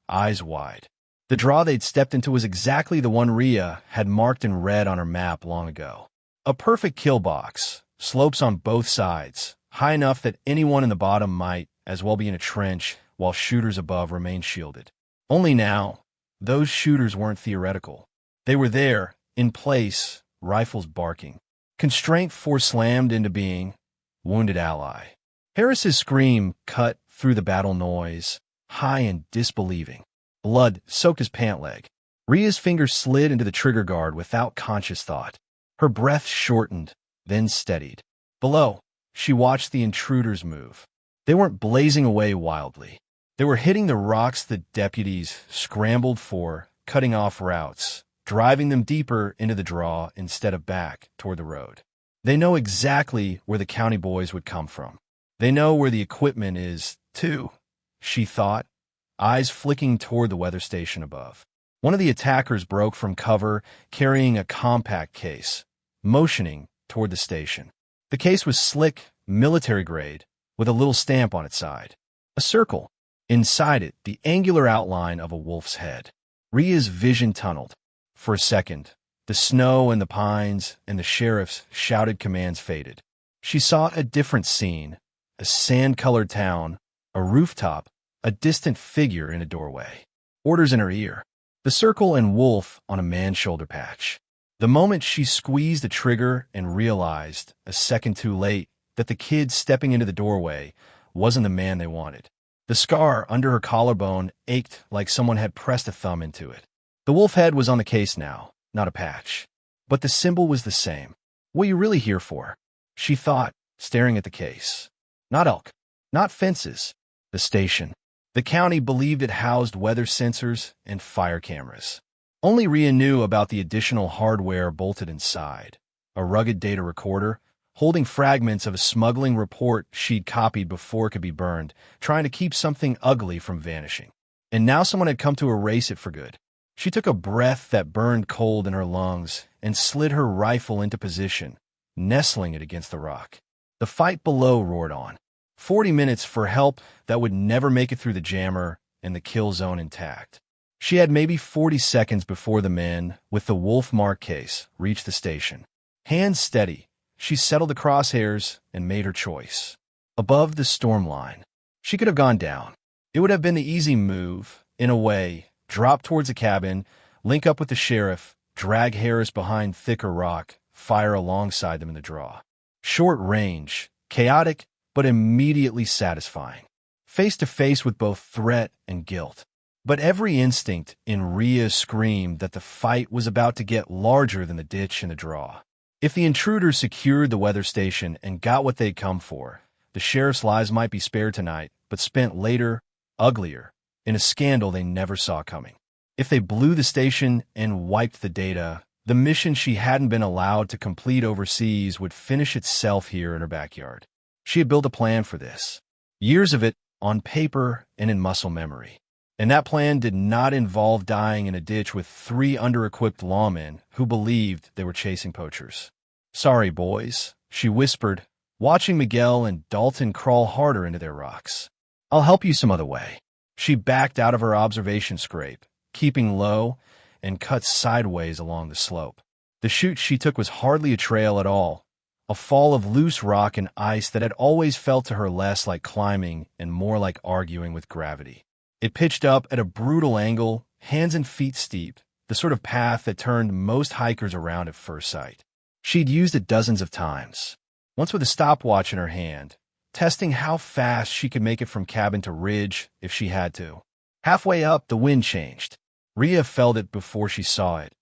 eyes wide. The draw they'd stepped into was exactly the one Rhea had marked in red on her map long ago. A perfect kill box, slopes on both sides, high enough that anyone in the bottom might as well be in a trench while shooters above remained shielded. Only now, those shooters weren't theoretical. They were there, in place, rifles barking. Constraint force-slammed into being, wounded ally. Harris's scream cut through the battle noise, high and disbelieving. Blood soaked his pant leg. Rhea's fingers slid into the trigger guard without conscious thought. Her breath shortened, then steadied. Below, she watched the intruders move. They weren't blazing away wildly. They were hitting the rocks the deputies scrambled for, cutting off routes, driving them deeper into the draw instead of back toward the road. They know exactly where the county boys would come from. They know where the equipment is, too, she thought, eyes flicking toward the weather station above. One of the attackers broke from cover, carrying a compact case, motioning toward the station. The case was slick, military-grade, with a little stamp on its side. A circle. Inside it, the angular outline of a wolf's head. Rhea's vision tunneled. For a second, the snow and the pines and the sheriff's shouted commands faded. She saw a different scene, a sand-colored town, a rooftop, a distant figure in a doorway. Orders in her ear. The circle and wolf on a man's shoulder patch. The moment she squeezed the trigger and realized, a second too late, that the kid stepping into the doorway wasn't the man they wanted. The scar under her collarbone ached like someone had pressed a thumb into it. The wolf head was on the case now, not a patch. But the symbol was the same. "What are you really here for?" she thought, staring at the case. Not elk. Not fences. The station. The county believed it housed weather sensors and fire cameras. Only Rhea knew about the additional hardware bolted inside. A rugged data recorder, holding fragments of a smuggling report she'd copied before it could be burned, trying to keep something ugly from vanishing. And now someone had come to erase it for good. She took a breath that burned cold in her lungs and slid her rifle into position, nestling it against the rock. The fight below roared on. 40 minutes for help that would never make it through the jammer and the kill zone intact. She had maybe 40 seconds before the men, with the wolf mark case, reached the station. Hands steady, she settled the crosshairs and made her choice. Above the storm line. She could have gone down. It would have been the easy move, in a way, drop towards the cabin, link up with the sheriff, drag Harris behind thicker rock, fire alongside them in the draw. Short range, chaotic, but immediately satisfying. Face to face with both threat and guilt. But every instinct in Rhea screamed that the fight was about to get larger than the ditch and the draw. If the intruders secured the weather station and got what they'd come for, the sheriff's lives might be spared tonight, but spent later, uglier, in a scandal they never saw coming. If they blew the station and wiped the data, the mission she hadn't been allowed to complete overseas would finish itself here in her backyard. She had built a plan for this. Years of it, on paper and in muscle memory. And that plan did not involve dying in a ditch with 3 under-equipped lawmen who believed they were chasing poachers. "Sorry, boys," she whispered, watching Miguel and Dalton crawl harder into their rocks. "I'll help you some other way." She backed out of her observation scrape, keeping low, and cut sideways along the slope. The chute she took was hardly a trail at all, a fall of loose rock and ice that had always felt to her less like climbing and more like arguing with gravity. It pitched up at a brutal angle, hands and feet steep, the sort of path that turned most hikers around at first sight. She'd used it dozens of times, once with a stopwatch in her hand, testing how fast she could make it from cabin to ridge if she had to. Halfway up, the wind changed. Rhea felt it before she saw it.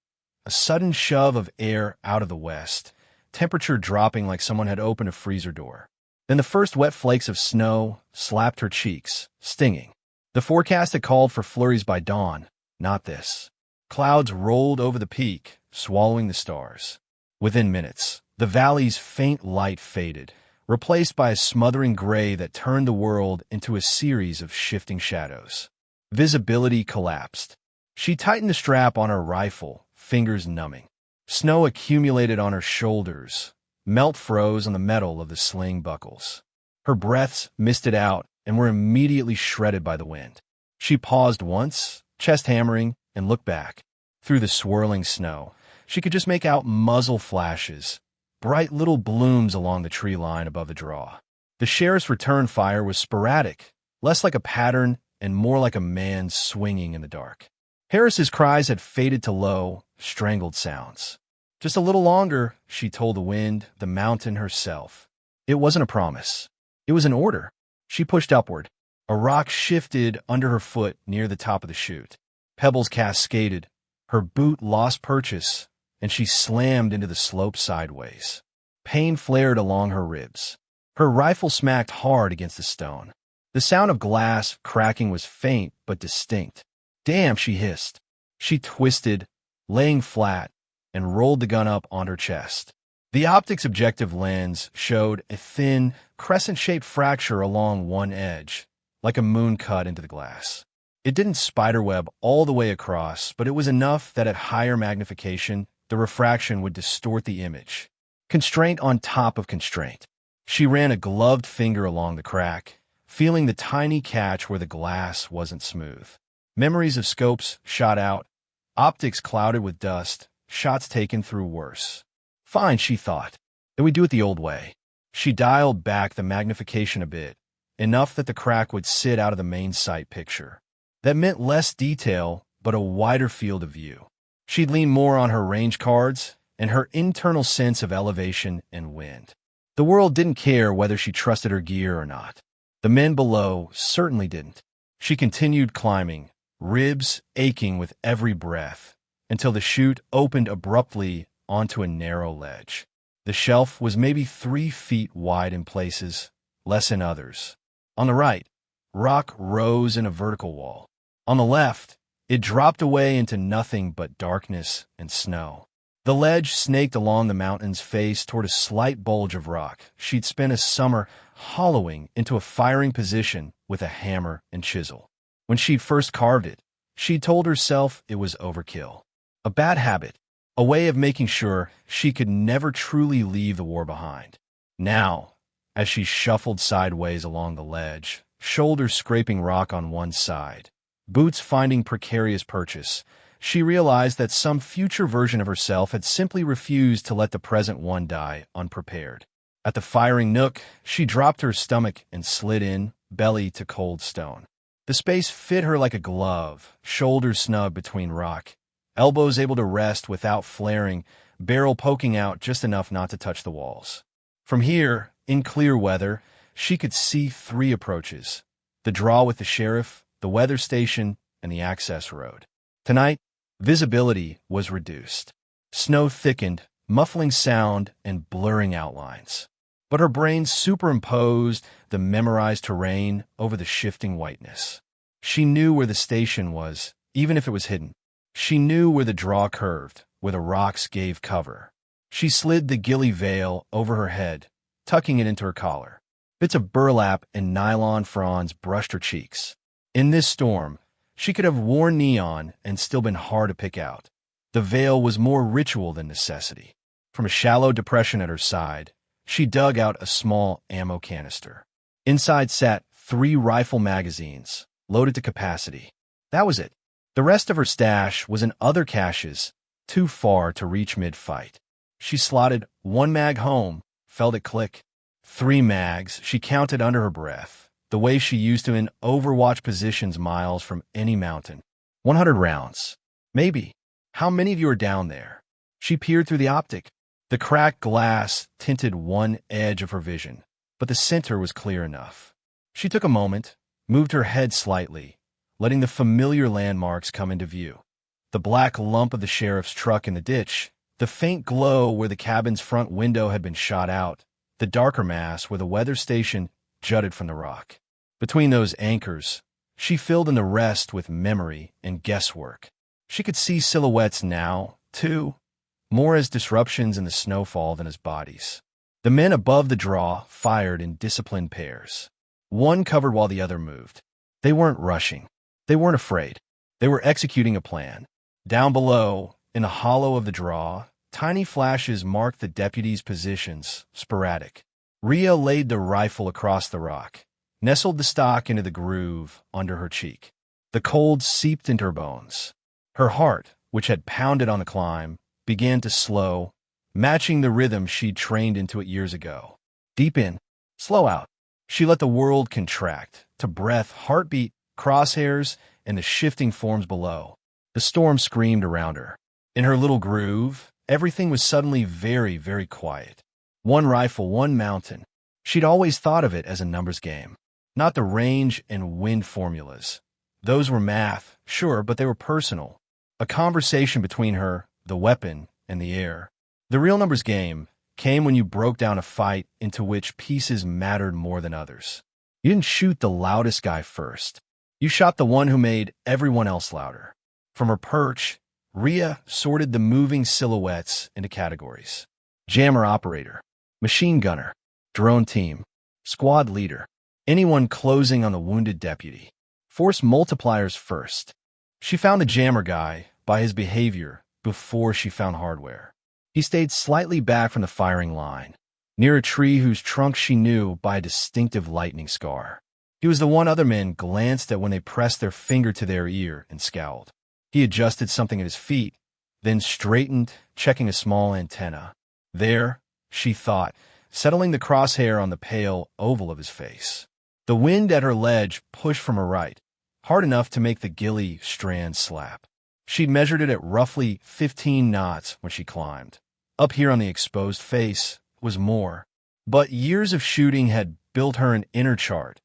A sudden shove of air out of the west, temperature dropping like someone had opened a freezer door. Then the first wet flakes of snow slapped her cheeks, stinging. The forecast had called for flurries by dawn, not this. Clouds rolled over the peak, swallowing the stars. Within minutes, the valley's faint light faded, replaced by a smothering gray that turned the world into a series of shifting shadows. Visibility collapsed. She tightened the strap on her rifle, fingers numbing. Snow accumulated on her shoulders. Melt froze on the metal of the sling buckles. Her breaths misted out and were immediately shredded by the wind. She paused once, chest hammering, and looked back. Through the swirling snow, she could just make out muzzle flashes, bright little blooms along the tree line above the draw. The sheriff's return fire was sporadic, less like a pattern and more like a man swinging in the dark. Harris's cries had faded to low, strangled sounds. Just a little longer, she told the wind, the mountain herself. It wasn't a promise. It was an order. She pushed upward. A rock shifted under her foot near the top of the chute. Pebbles cascaded. Her boot lost purchase, and she slammed into the slope sideways. Pain flared along her ribs. Her rifle smacked hard against the stone. The sound of glass cracking was faint but distinct. "Damn," she hissed. She twisted, laying flat, and rolled the gun up on her chest. The optic's objective lens showed a thin, crescent-shaped fracture along one edge, like a moon cut into the glass. It didn't spiderweb all the way across, but it was enough that at higher magnification, the refraction would distort the image. Constraint on top of constraint. She ran a gloved finger along the crack, feeling the tiny catch where the glass wasn't smooth. Memories of scopes shot out, optics clouded with dust, shots taken through worse. Fine, she thought. Then we do it the old way. She dialed back the magnification a bit, enough that the crack would sit out of the main sight picture. That meant less detail, but a wider field of view. She'd lean more on her range cards and her internal sense of elevation and wind. The world didn't care whether she trusted her gear or not. The men below certainly didn't. She continued climbing, ribs aching with every breath, until the chute opened abruptly onto a narrow ledge. The shelf was maybe 3 feet wide in places, less in others. On the right, rock rose in a vertical wall. On the left, it dropped away into nothing but darkness and snow. The ledge snaked along the mountain's face toward a slight bulge of rock she'd spent a summer hollowing into a firing position with a hammer and chisel. When she'd first carved it, she'd told herself it was overkill. A bad habit, a way of making sure she could never truly leave the war behind. Now, as she shuffled sideways along the ledge, shoulders scraping rock on one side, boots finding precarious purchase, she realized that some future version of herself had simply refused to let the present one die unprepared. At the firing nook, she dropped her stomach and slid in, belly to cold stone. The space fit her like a glove, shoulders snug between rock, elbows able to rest without flaring, barrel poking out just enough not to touch the walls. From here, in clear weather, she could see 3 approaches: the draw with the sheriff, the weather station, and the access road. Tonight, visibility was reduced. Snow thickened, muffling sound and blurring outlines. But her brain superimposed the memorized terrain over the shifting whiteness. She knew where the station was, even if it was hidden. She knew where the draw curved, where the rocks gave cover. She slid the ghillie veil over her head, tucking it into her collar. Bits of burlap and nylon fronds brushed her cheeks. In this storm, she could have worn neon and still been hard to pick out. The veil was more ritual than necessity. From a shallow depression at her side, she dug out a small ammo canister. Inside sat 3 rifle magazines, loaded to capacity. That was it. The rest of her stash was in other caches, too far to reach mid-fight. She slotted 1 mag home, felt it click. 3 mags, she counted under her breath, the way she used to in Overwatch positions miles from any mountain. 100 rounds. Maybe. How many of you are down there? She peered through the optic. The cracked glass tinted one edge of her vision, but the center was clear enough. She took a moment, moved her head slightly, letting the familiar landmarks come into view. The black lump of the sheriff's truck in the ditch, the faint glow where the cabin's front window had been shot out, the darker mass where the weather station jutted from the rock. Between those anchors, she filled in the rest with memory and guesswork. She could see silhouettes now, too, more as disruptions in the snowfall than as bodies. The men above the draw fired in disciplined pairs. One covered while the other moved. They weren't rushing. They weren't afraid. They were executing a plan. Down below, in the hollow of the draw, tiny flashes marked the deputies' positions, sporadic. Rhea laid the rifle across the rock, nestled the stock into the groove under her cheek. The cold seeped into her bones. Her heart, which had pounded on the climb, began to slow, matching the rhythm she'd trained into it years ago. Deep in, slow out. She let the world contract, to breath, heartbeat, crosshairs, and the shifting forms below. The storm screamed around her. In her little groove, everything was suddenly very, very quiet. 1 rifle, 1 mountain. She'd always thought of it as a numbers game, not the range and wind formulas. Those were math, sure, but they were personal. A conversation between her, the weapon, and the air. The real numbers game came when you broke down a fight into which pieces mattered more than others. You didn't shoot the loudest guy first. You shot the one who made everyone else louder. From her perch, Rhea sorted the moving silhouettes into categories. Jammer operator, machine gunner, drone team, squad leader, anyone closing on the wounded deputy. Force multipliers first. She found the jammer guy by his behavior before she found hardware. He stayed slightly back from the firing line, near a tree whose trunk she knew by a distinctive lightning scar. He was the one other men glanced at when they pressed their finger to their ear and scowled. He adjusted something at his feet, then straightened, checking a small antenna. There, she thought, settling the crosshair on the pale oval of his face. The wind at her ledge pushed from her right, hard enough to make the ghillie strand slap. She'd measured it at roughly 15 knots when she climbed. Up here on the exposed face was more. But years of shooting had built her an inner chart.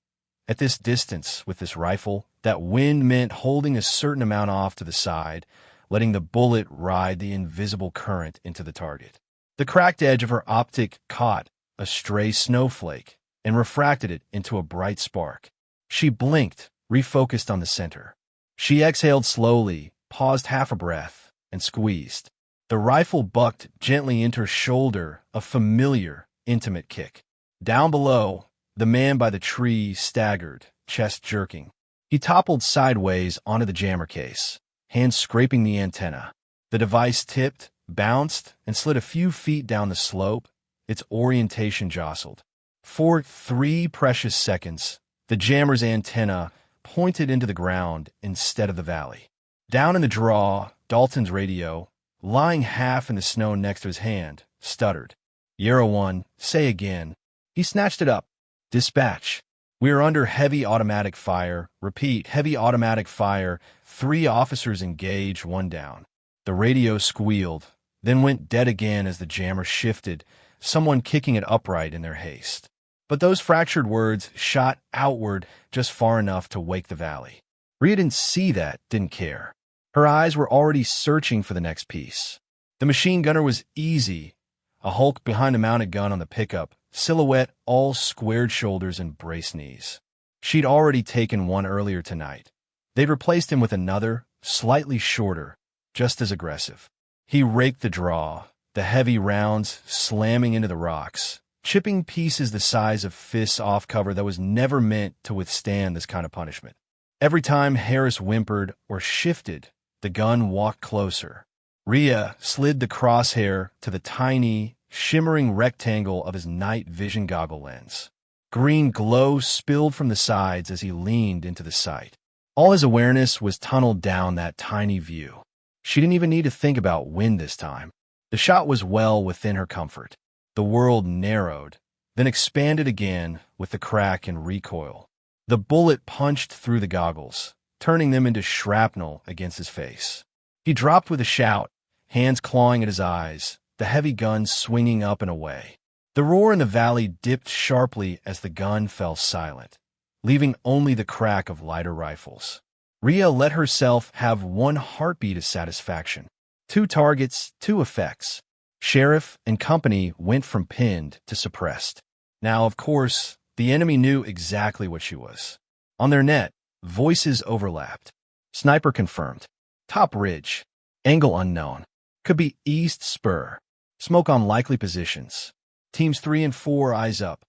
At this distance, with this rifle, that wind meant holding a certain amount off to the side, letting the bullet ride the invisible current into the target. The cracked edge of her optic caught a stray snowflake and refracted it into a bright spark. She blinked, refocused on the center. She exhaled slowly, paused half a breath, and squeezed. The rifle bucked gently into her shoulder, a familiar, intimate kick. Down below, the man by the tree staggered, chest jerking. He toppled sideways onto the jammer case, hands scraping the antenna. The device tipped, bounced, and slid a few feet down the slope. Its orientation jostled. For 3 precious seconds, the jammer's antenna pointed into the ground instead of the valley. Down in the draw, Dalton's radio, lying half in the snow next to his hand, stuttered. Yarrow 1, say again. He snatched it up. Dispatch. We are under heavy automatic fire. Repeat, heavy automatic fire. 3 officers engaged, 1 down. The radio squealed, then went dead again as the jammer shifted, someone kicking it upright in their haste. But those fractured words shot outward just far enough to wake the valley. Rhea didn't see that, didn't care. Her eyes were already searching for the next piece. The machine gunner was easy, a hulk behind a mounted gun on the pickup, silhouette all squared shoulders and braced knees. She'd already taken one earlier tonight. They'd replaced him with another, slightly shorter, just as aggressive. He raked the draw, the heavy rounds slamming into the rocks, chipping pieces the size of fists off cover that was never meant to withstand this kind of punishment. Every time Harris whimpered or shifted, the gun walked closer. Rhea slid the crosshair to the tiny, shimmering rectangle of his night vision goggle lens. Green glow spilled from the sides as he leaned into the sight. All his awareness was tunneled down that tiny view. She didn't even need to think about wind this time. The shot was well within her comfort. The world narrowed, then expanded again with the crack and recoil. The bullet punched through the goggles, turning them into shrapnel against his face. He dropped with a shout, hands clawing at his eyes, the heavy gun swinging up and away. The roar in the valley dipped sharply as the gun fell silent, leaving only the crack of lighter rifles. Rhea let herself have 1 heartbeat of satisfaction. 2 targets, 2 effects. Sheriff and company went from pinned to suppressed. Now, of course, the enemy knew exactly what she was. On their net, voices overlapped. Sniper confirmed. Top ridge. Angle unknown. Could be east spur. Smoke on likely positions. Teams 3 and 4 eyes up.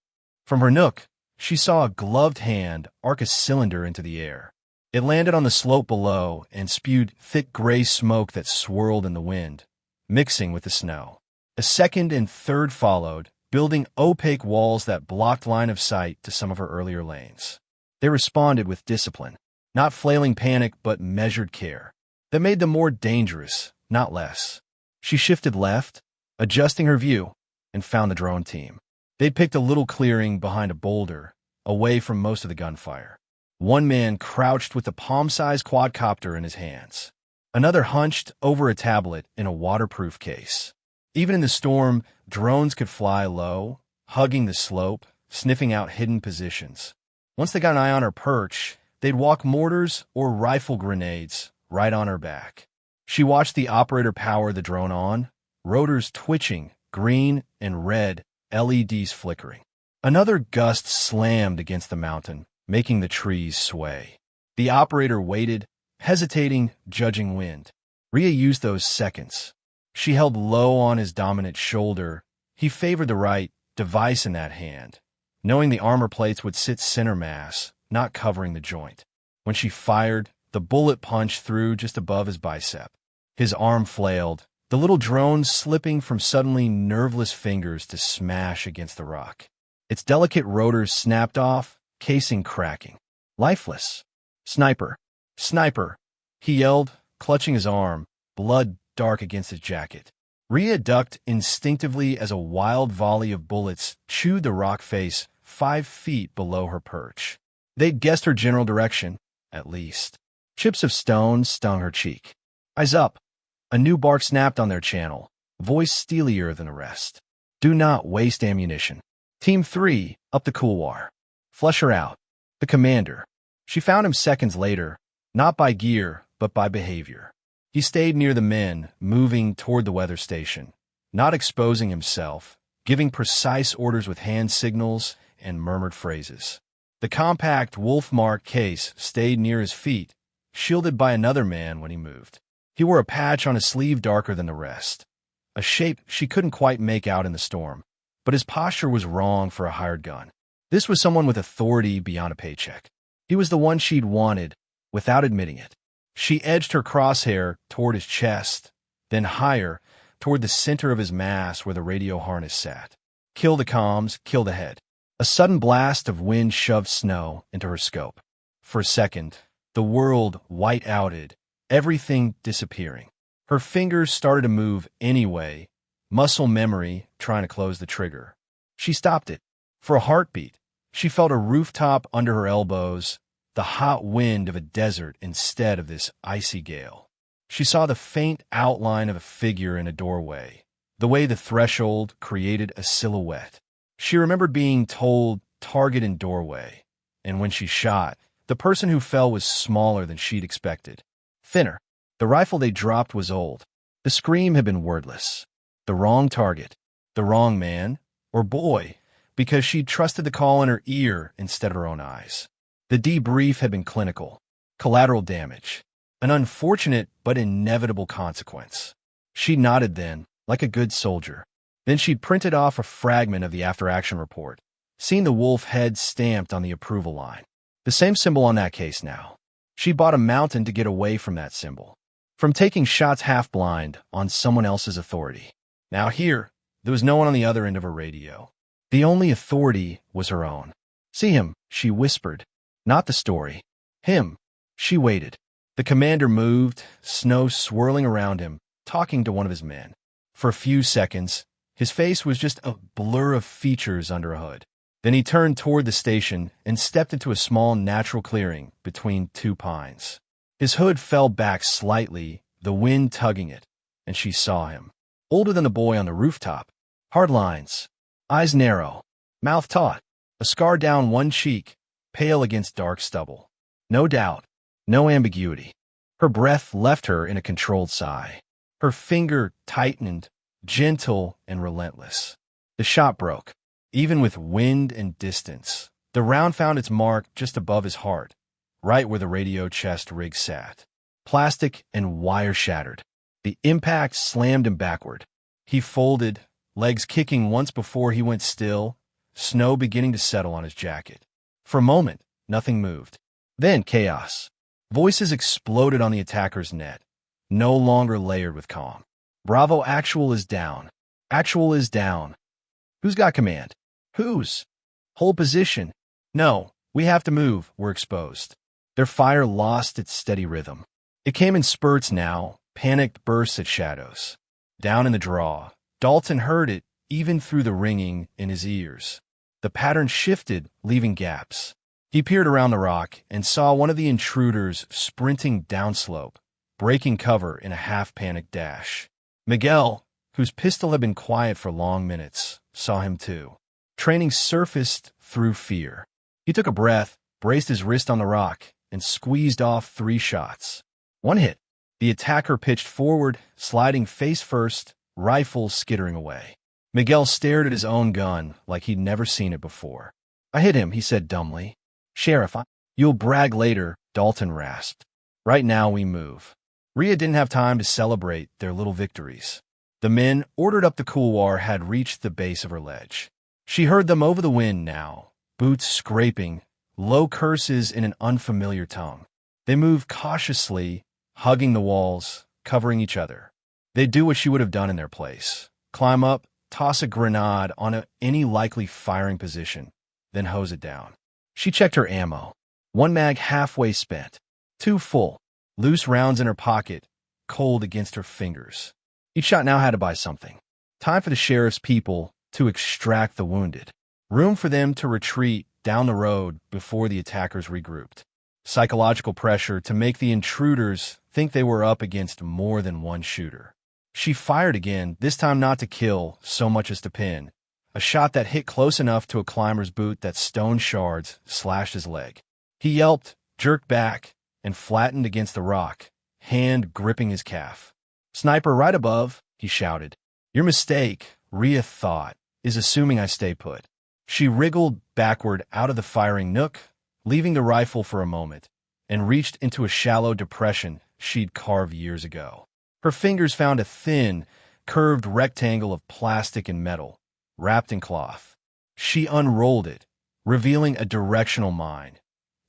From her nook, she saw a gloved hand arc a cylinder into the air. It landed on the slope below and spewed thick gray smoke that swirled in the wind, mixing with the snow. A second and third followed, building opaque walls that blocked line of sight to some of her earlier lanes. They responded with discipline, not flailing panic but measured care. That made them more dangerous, not less. She shifted left, adjusting her view, and found the drone team. They'd picked a little clearing behind a boulder, away from most of the gunfire. One man crouched with a palm-sized quadcopter in his hands. Another hunched over a tablet in a waterproof case. Even in the storm, drones could fly low, hugging the slope, sniffing out hidden positions. Once they got an eye on her perch, they'd walk mortars or rifle grenades right on her back. She watched the operator power the drone on, rotors twitching, green and red, LEDs flickering. Another gust slammed against the mountain, making the trees sway. The operator waited, hesitating, judging wind. Rhea used those seconds. She held low on his dominant shoulder. He favored the right, device in that hand, knowing the armor plates would sit center mass, not covering the joint. When she fired, the bullet punched through just above his bicep. His arm flailed, the little drone slipping from suddenly nerveless fingers to smash against the rock. Its delicate rotors snapped off, casing cracking. Lifeless. Sniper. Sniper. He yelled, clutching his arm, blood dark against his jacket. Rhea ducked instinctively as a wild volley of bullets chewed the rock face 5 feet below her perch. They'd guessed her general direction, at least. Chips of stone stung her cheek. Eyes up. A new bark snapped on their channel, voice steelier than the rest. Do not waste ammunition. Team 3, up the couloir. Flush her out. The commander. She found him seconds later, not by gear, but by behavior. He stayed near the men, moving toward the weather station, not exposing himself, giving precise orders with hand signals and murmured phrases. The compact wolf-marked case stayed near his feet, shielded by another man when he moved. He wore a patch on his sleeve darker than the rest, a shape she couldn't quite make out in the storm, but his posture was wrong for a hired gun. This was someone with authority beyond a paycheck. He was the one she'd wanted, without admitting it. She edged her crosshair toward his chest, then higher, toward the center of his mass where the radio harness sat. Kill the comms, kill the head. A sudden blast of wind shoved snow into her scope. For a second, the world white-outed, everything disappearing. Her fingers started to move anyway, muscle memory trying to close the trigger. She stopped it. For a heartbeat, she felt a rooftop under her elbows, the hot wind of a desert instead of this icy gale. She saw the faint outline of a figure in a doorway, the way the threshold created a silhouette. She remembered being told, target in doorway, and when she shot, the person who fell was smaller than she'd expected. Thinner. The rifle they dropped was old. The scream had been wordless. The wrong target. The wrong man, or boy, because she'd trusted the call in her ear instead of her own eyes. The debrief had been clinical. Collateral damage. An unfortunate but inevitable consequence. She nodded then, like a good soldier. Then she'd printed off a fragment of the after-action report, seen the wolf head stamped on the approval line. The same symbol on that case now. She bought a mountain to get away from that symbol, from taking shots half-blind on someone else's authority. Now here, there was no one on the other end of her radio. The only authority was her own. See him, she whispered. Not the story. Him. She waited. The commander moved, snow swirling around him, talking to one of his men. For a few seconds, his face was just a blur of features under a hood. Then he turned toward the station and stepped into a small natural clearing between two pines. His hood fell back slightly, the wind tugging it, and she saw him. Older than the boy on the rooftop. Hard lines. Eyes narrow. Mouth taut. A scar down one cheek, pale against dark stubble. No doubt. No ambiguity. Her breath left her in a controlled sigh. Her finger tightened, gentle and relentless. The shot broke. Even with wind and distance, the round found its mark just above his heart, right where the radio chest rig sat. Plastic and wire shattered. The impact slammed him backward. He folded, legs kicking once before he went still, snow beginning to settle on his jacket. For a moment, nothing moved. Then chaos. Voices exploded on the attacker's net, no longer layered with calm. Bravo, actual is down. Actual is down. Who's got command? Whose? Hold position. No, we have to move, we're exposed. Their fire lost its steady rhythm. It came in spurts now, panicked bursts at shadows. Down in the draw, Dalton heard it, even through the ringing in his ears. The pattern shifted, leaving gaps. He peered around the rock and saw one of the intruders sprinting downslope, breaking cover in a half-panicked dash. Miguel, whose pistol had been quiet for long minutes, saw him too. Training surfaced through fear. He took a breath, braced his wrist on the rock, and squeezed off 3 shots. One hit. The attacker pitched forward, sliding face first, rifle skittering away. Miguel stared at his own gun like he'd never seen it before. I hit him, he said dumbly. Sheriff, you'll brag later, Dalton rasped. Right now we move. Rhea didn't have time to celebrate their little victories. The men ordered up the couloir had reached the base of her ledge. She heard them over the wind now, boots scraping, low curses in an unfamiliar tongue. They moved cautiously, hugging the walls, covering each other. They'd do what she would have done in their place. Climb up, toss a grenade on any likely firing position, then hose it down. She checked her ammo. 1 mag halfway spent. 2 full. Loose rounds in her pocket, cold against her fingers. Each shot now had to buy something. Time for the sheriff's people to extract the wounded. Room for them to retreat down the road before the attackers regrouped. Psychological pressure to make the intruders think they were up against more than one shooter. She fired again, this time not to kill so much as to pin. A shot that hit close enough to a climber's boot that stone shards slashed his leg. He yelped, jerked back, and flattened against the rock, hand gripping his calf. Sniper right above, he shouted. Your mistake, Rhea thought, is assuming I stay put. She wriggled backward out of the firing nook, leaving the rifle for a moment, and reached into a shallow depression she'd carved years ago. Her fingers found a thin, curved rectangle of plastic and metal, wrapped in cloth. She unrolled it, revealing a directional mine,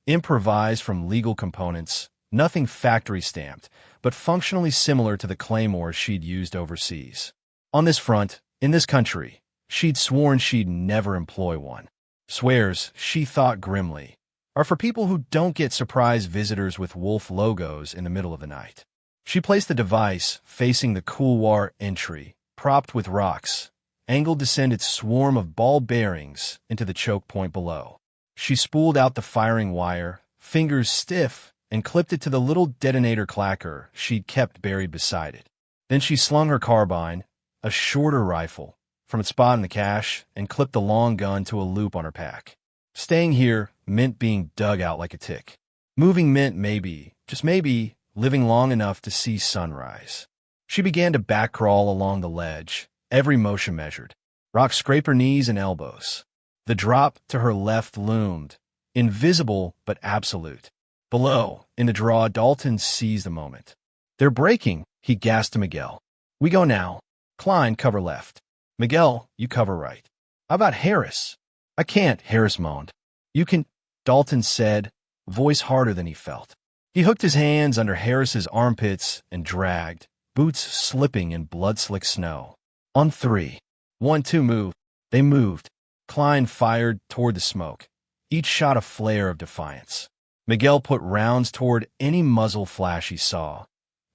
improvised from legal components, nothing factory-stamped, but functionally similar to the claymores she'd used overseas. On this front, in this country, she'd sworn she'd never employ one. Swears, she thought grimly, are for people who don't get surprise visitors with wolf logos in the middle of the night. She placed the device facing the couloir entry, propped with rocks, angled to send its swarm of ball bearings into the choke point below. She spooled out the firing wire, fingers stiff, and clipped it to the little detonator clacker she'd kept buried beside it. Then she slung her carbine, a shorter rifle, from its spot in the cache and clipped the long gun to a loop on her pack. Staying here meant being dug out like a tick. Moving meant maybe, just maybe, living long enough to see sunrise. She began to back crawl along the ledge, every motion measured. Rocks scraped her knees and elbows. The drop to her left loomed, invisible but absolute. Below, in the draw, Dalton seized the moment. They're breaking, he gasped to Miguel. We go now. Klein, cover left. Miguel, you cover right. How about Harris? I can't, Harris moaned. You can, Dalton said, voice harder than he felt. He hooked his hands under Harris's armpits and dragged, boots slipping in blood-slick snow. On three. 1, 2, move. They moved. Klein fired toward the smoke, each shot a flare of defiance. Miguel put rounds toward any muzzle flash he saw,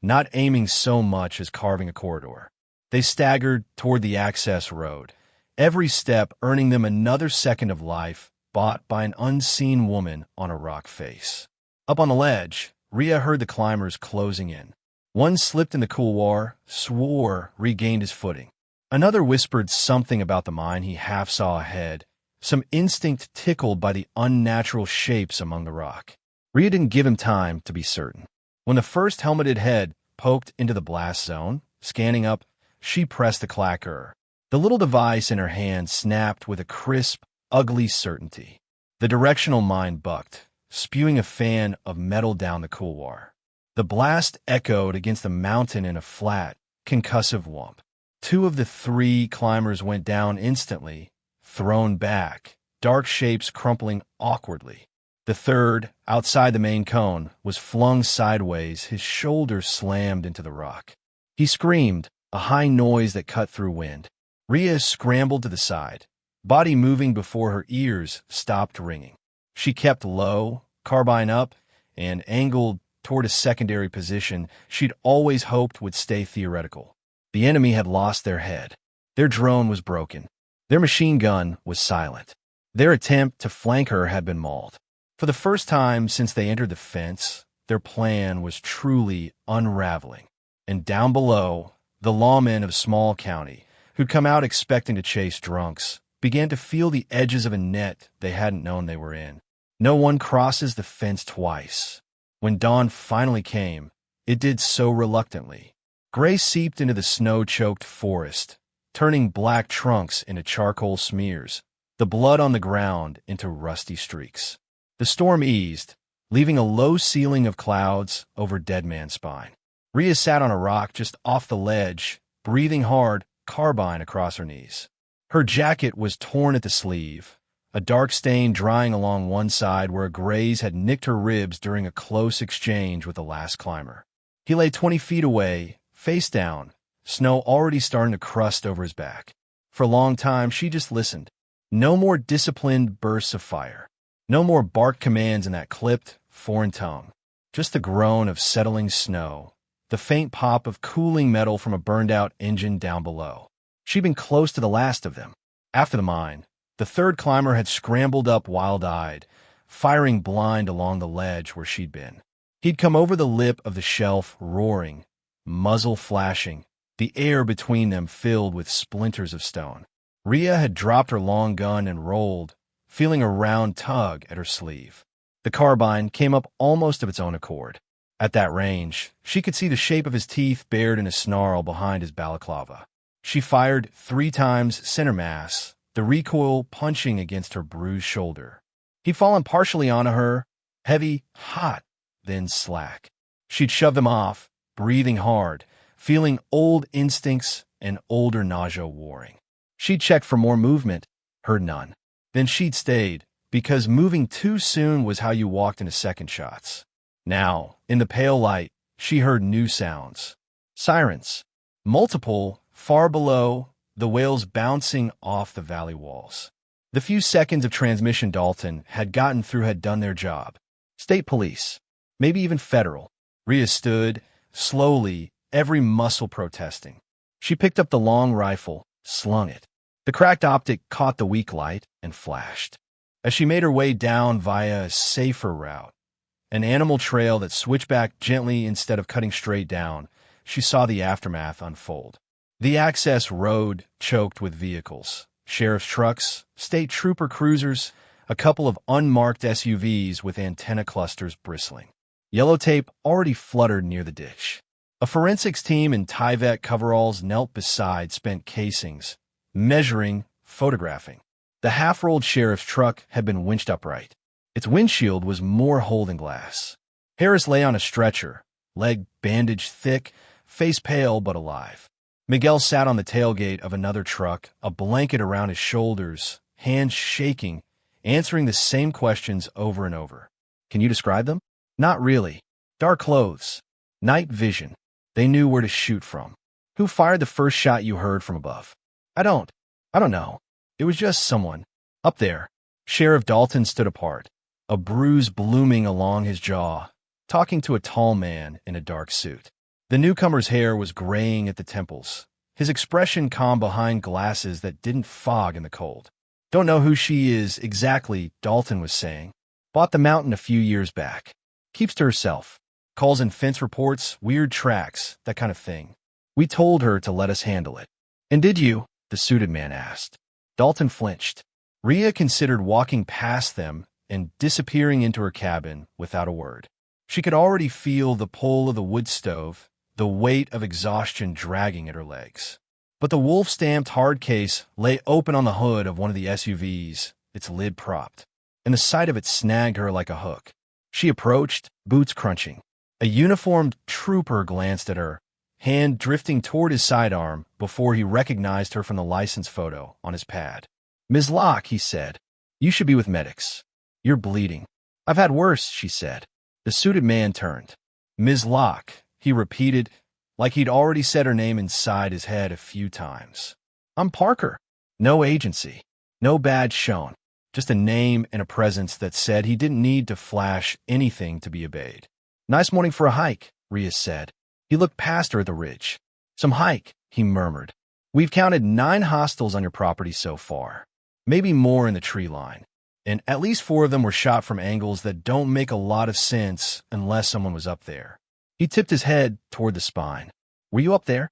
not aiming so much as carving a corridor. They staggered toward the access road, every step earning them another second of life bought by an unseen woman on a rock face. Up on the ledge, Rhea heard the climbers closing in. One slipped in the couloir, swore, regained his footing. Another whispered something about the mine he half saw ahead, some instinct tickled by the unnatural shapes among the rock. Rhea didn't give him time to be certain. When the first helmeted head poked into the blast zone, scanning up, she pressed the clacker. The little device in her hand snapped with a crisp, ugly certainty. The directional mine bucked, spewing a fan of metal down the couloir. The blast echoed against the mountain in a flat, concussive whump. 2 of the 3 climbers went down instantly, thrown back, dark shapes crumpling awkwardly. The third, outside the main cone, was flung sideways, his shoulders slammed into the rock. He screamed, a high noise that cut through wind. Rhea scrambled to the side, body moving before her ears stopped ringing. She kept low, carbine up, and angled toward a secondary position she'd always hoped would stay theoretical. The enemy had lost their head. Their drone was broken. Their machine gun was silent. Their attempt to flank her had been mauled. For the first time since they entered the fence, their plan was truly unraveling. And down below, the lawmen of Small County, who'd come out expecting to chase drunks, began to feel the edges of a net they hadn't known they were in. No one crosses the fence twice. When dawn finally came, it did so reluctantly. Gray seeped into the snow-choked forest, turning black trunks into charcoal smears, the blood on the ground into rusty streaks. The storm eased, leaving a low ceiling of clouds over Dead Man's Spine. Rhea sat on a rock just off the ledge, breathing hard, carbine across her knees. Her jacket was torn at the sleeve, a dark stain drying along one side where a graze had nicked her ribs during a close exchange with the last climber. He lay 20 feet away, face down, snow already starting to crust over his back. For a long time, she just listened. No more disciplined bursts of fire. No more bark commands in that clipped, foreign tongue. Just the groan of settling snow, the faint pop of cooling metal from a burned-out engine down below. She'd been close to the last of them. After the mine, the third climber had scrambled up wild-eyed, firing blind along the ledge where she'd been. He'd come over the lip of the shelf, roaring, muzzle flashing, the air between them filled with splinters of stone. Rhea had dropped her long gun and rolled, feeling a round tug at her sleeve. The carbine came up almost of its own accord. At that range, she could see the shape of his teeth bared in a snarl behind his balaclava. She fired 3 times center mass, the recoil punching against her bruised shoulder. He'd fallen partially onto her, heavy, hot, then slack. She'd shoved him off, breathing hard, feeling old instincts and older nausea warring. She'd checked for more movement, heard none. Then she'd stayed, because moving too soon was how you walked into second shots. Now, in the pale light, she heard new sounds. Sirens. Multiple, far below, the wails bouncing off the valley walls. The few seconds of transmission Dalton had gotten through had done their job. State police. Maybe even federal. Rhea stood, slowly, every muscle protesting. She picked up the long rifle, slung it. The cracked optic caught the weak light and flashed. As she made her way down via a safer route, an animal trail that switched back gently instead of cutting straight down, she saw the aftermath unfold. The access road choked with vehicles, sheriff's trucks, state trooper cruisers, a couple of unmarked SUVs with antenna clusters bristling. Yellow tape already fluttered near the ditch. A forensics team in Tyvek coveralls knelt beside spent casings, measuring, photographing. The half-rolled sheriff's truck had been winched upright. Its windshield was more hole than glass. Harris lay on a stretcher, leg bandaged thick, face pale but alive. Miguel sat on the tailgate of another truck, a blanket around his shoulders, hands shaking, answering the same questions over and over. Can you describe them? Not really. Dark clothes. Night vision. They knew where to shoot from. Who fired the first shot you heard from above? I don't know. It was just someone. Up there. Sheriff Dalton stood apart, a bruise blooming along his jaw, talking to a tall man in a dark suit. The newcomer's hair was graying at the temples, his expression calm behind glasses that didn't fog in the cold. Don't know who she is exactly, Dalton was saying. Bought the mountain a few years back. Keeps to herself. Calls in fence reports, weird tracks, that kind of thing. We told her to let us handle it. And did you? The suited man asked. Dalton flinched. Rhea considered walking past them and disappearing into her cabin without a word. She could already feel the pull of the wood stove, the weight of exhaustion dragging at her legs. But the wolf-stamped hard case lay open on the hood of one of the SUVs, its lid propped, and the sight of it snagged her like a hook. She approached, boots crunching. A uniformed trooper glanced at her, hand drifting toward his sidearm before he recognized her from the license photo on his pad. Ms. Locke, he said, you should be with medics. You're bleeding. I've had worse, she said. The suited man turned. Ms. Locke, he repeated, like he'd already said her name inside his head a few times. I'm Parker. No agency. No badge shown. Just a name and a presence that said he didn't need to flash anything to be obeyed. Nice morning for a hike, Rhea said. He looked past her at the ridge. Some hike, he murmured. We've counted 9 hostiles on your property so far. Maybe more in the tree line. And at least 4 of them were shot from angles that don't make a lot of sense unless someone was up there. He tipped his head toward the spine. Were you up there?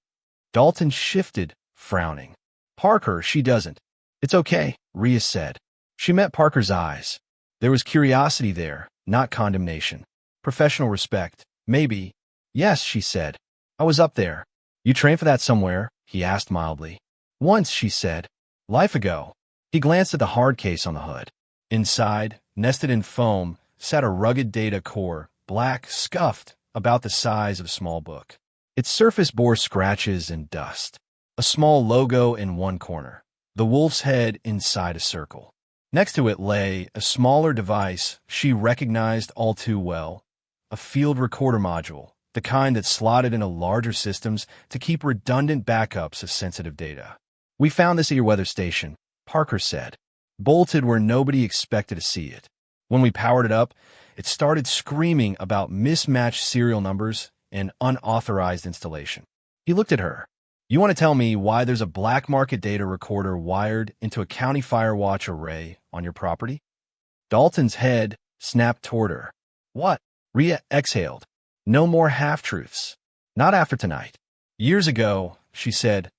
Dalton shifted, frowning. Parker, she doesn't. It's okay, Rhea said. She met Parker's eyes. There was curiosity there, not condemnation. Professional respect, maybe. Yes, she said. I was up there. You trained for that somewhere? He asked mildly. Once, she said. Life ago. He glanced at the hard case on the hood. Inside, nested in foam, sat a rugged data core, black, scuffed, about the size of a small book. Its surface bore scratches and dust. A small logo in one corner, the wolf's head inside a circle. Next to it lay a smaller device she recognized all too well, a field recorder module, the kind that's slotted into larger systems to keep redundant backups of sensitive data. We found this at your weather station, Parker said, bolted where nobody expected to see it. When we powered it up, it started screaming about mismatched serial numbers and unauthorized installation. He looked at her. You want to tell me why there's a black market data recorder wired into a county fire watch array on your property? Dalton's head snapped toward her. What? Rhea exhaled. No more half-truths. Not after tonight. Years ago, she said,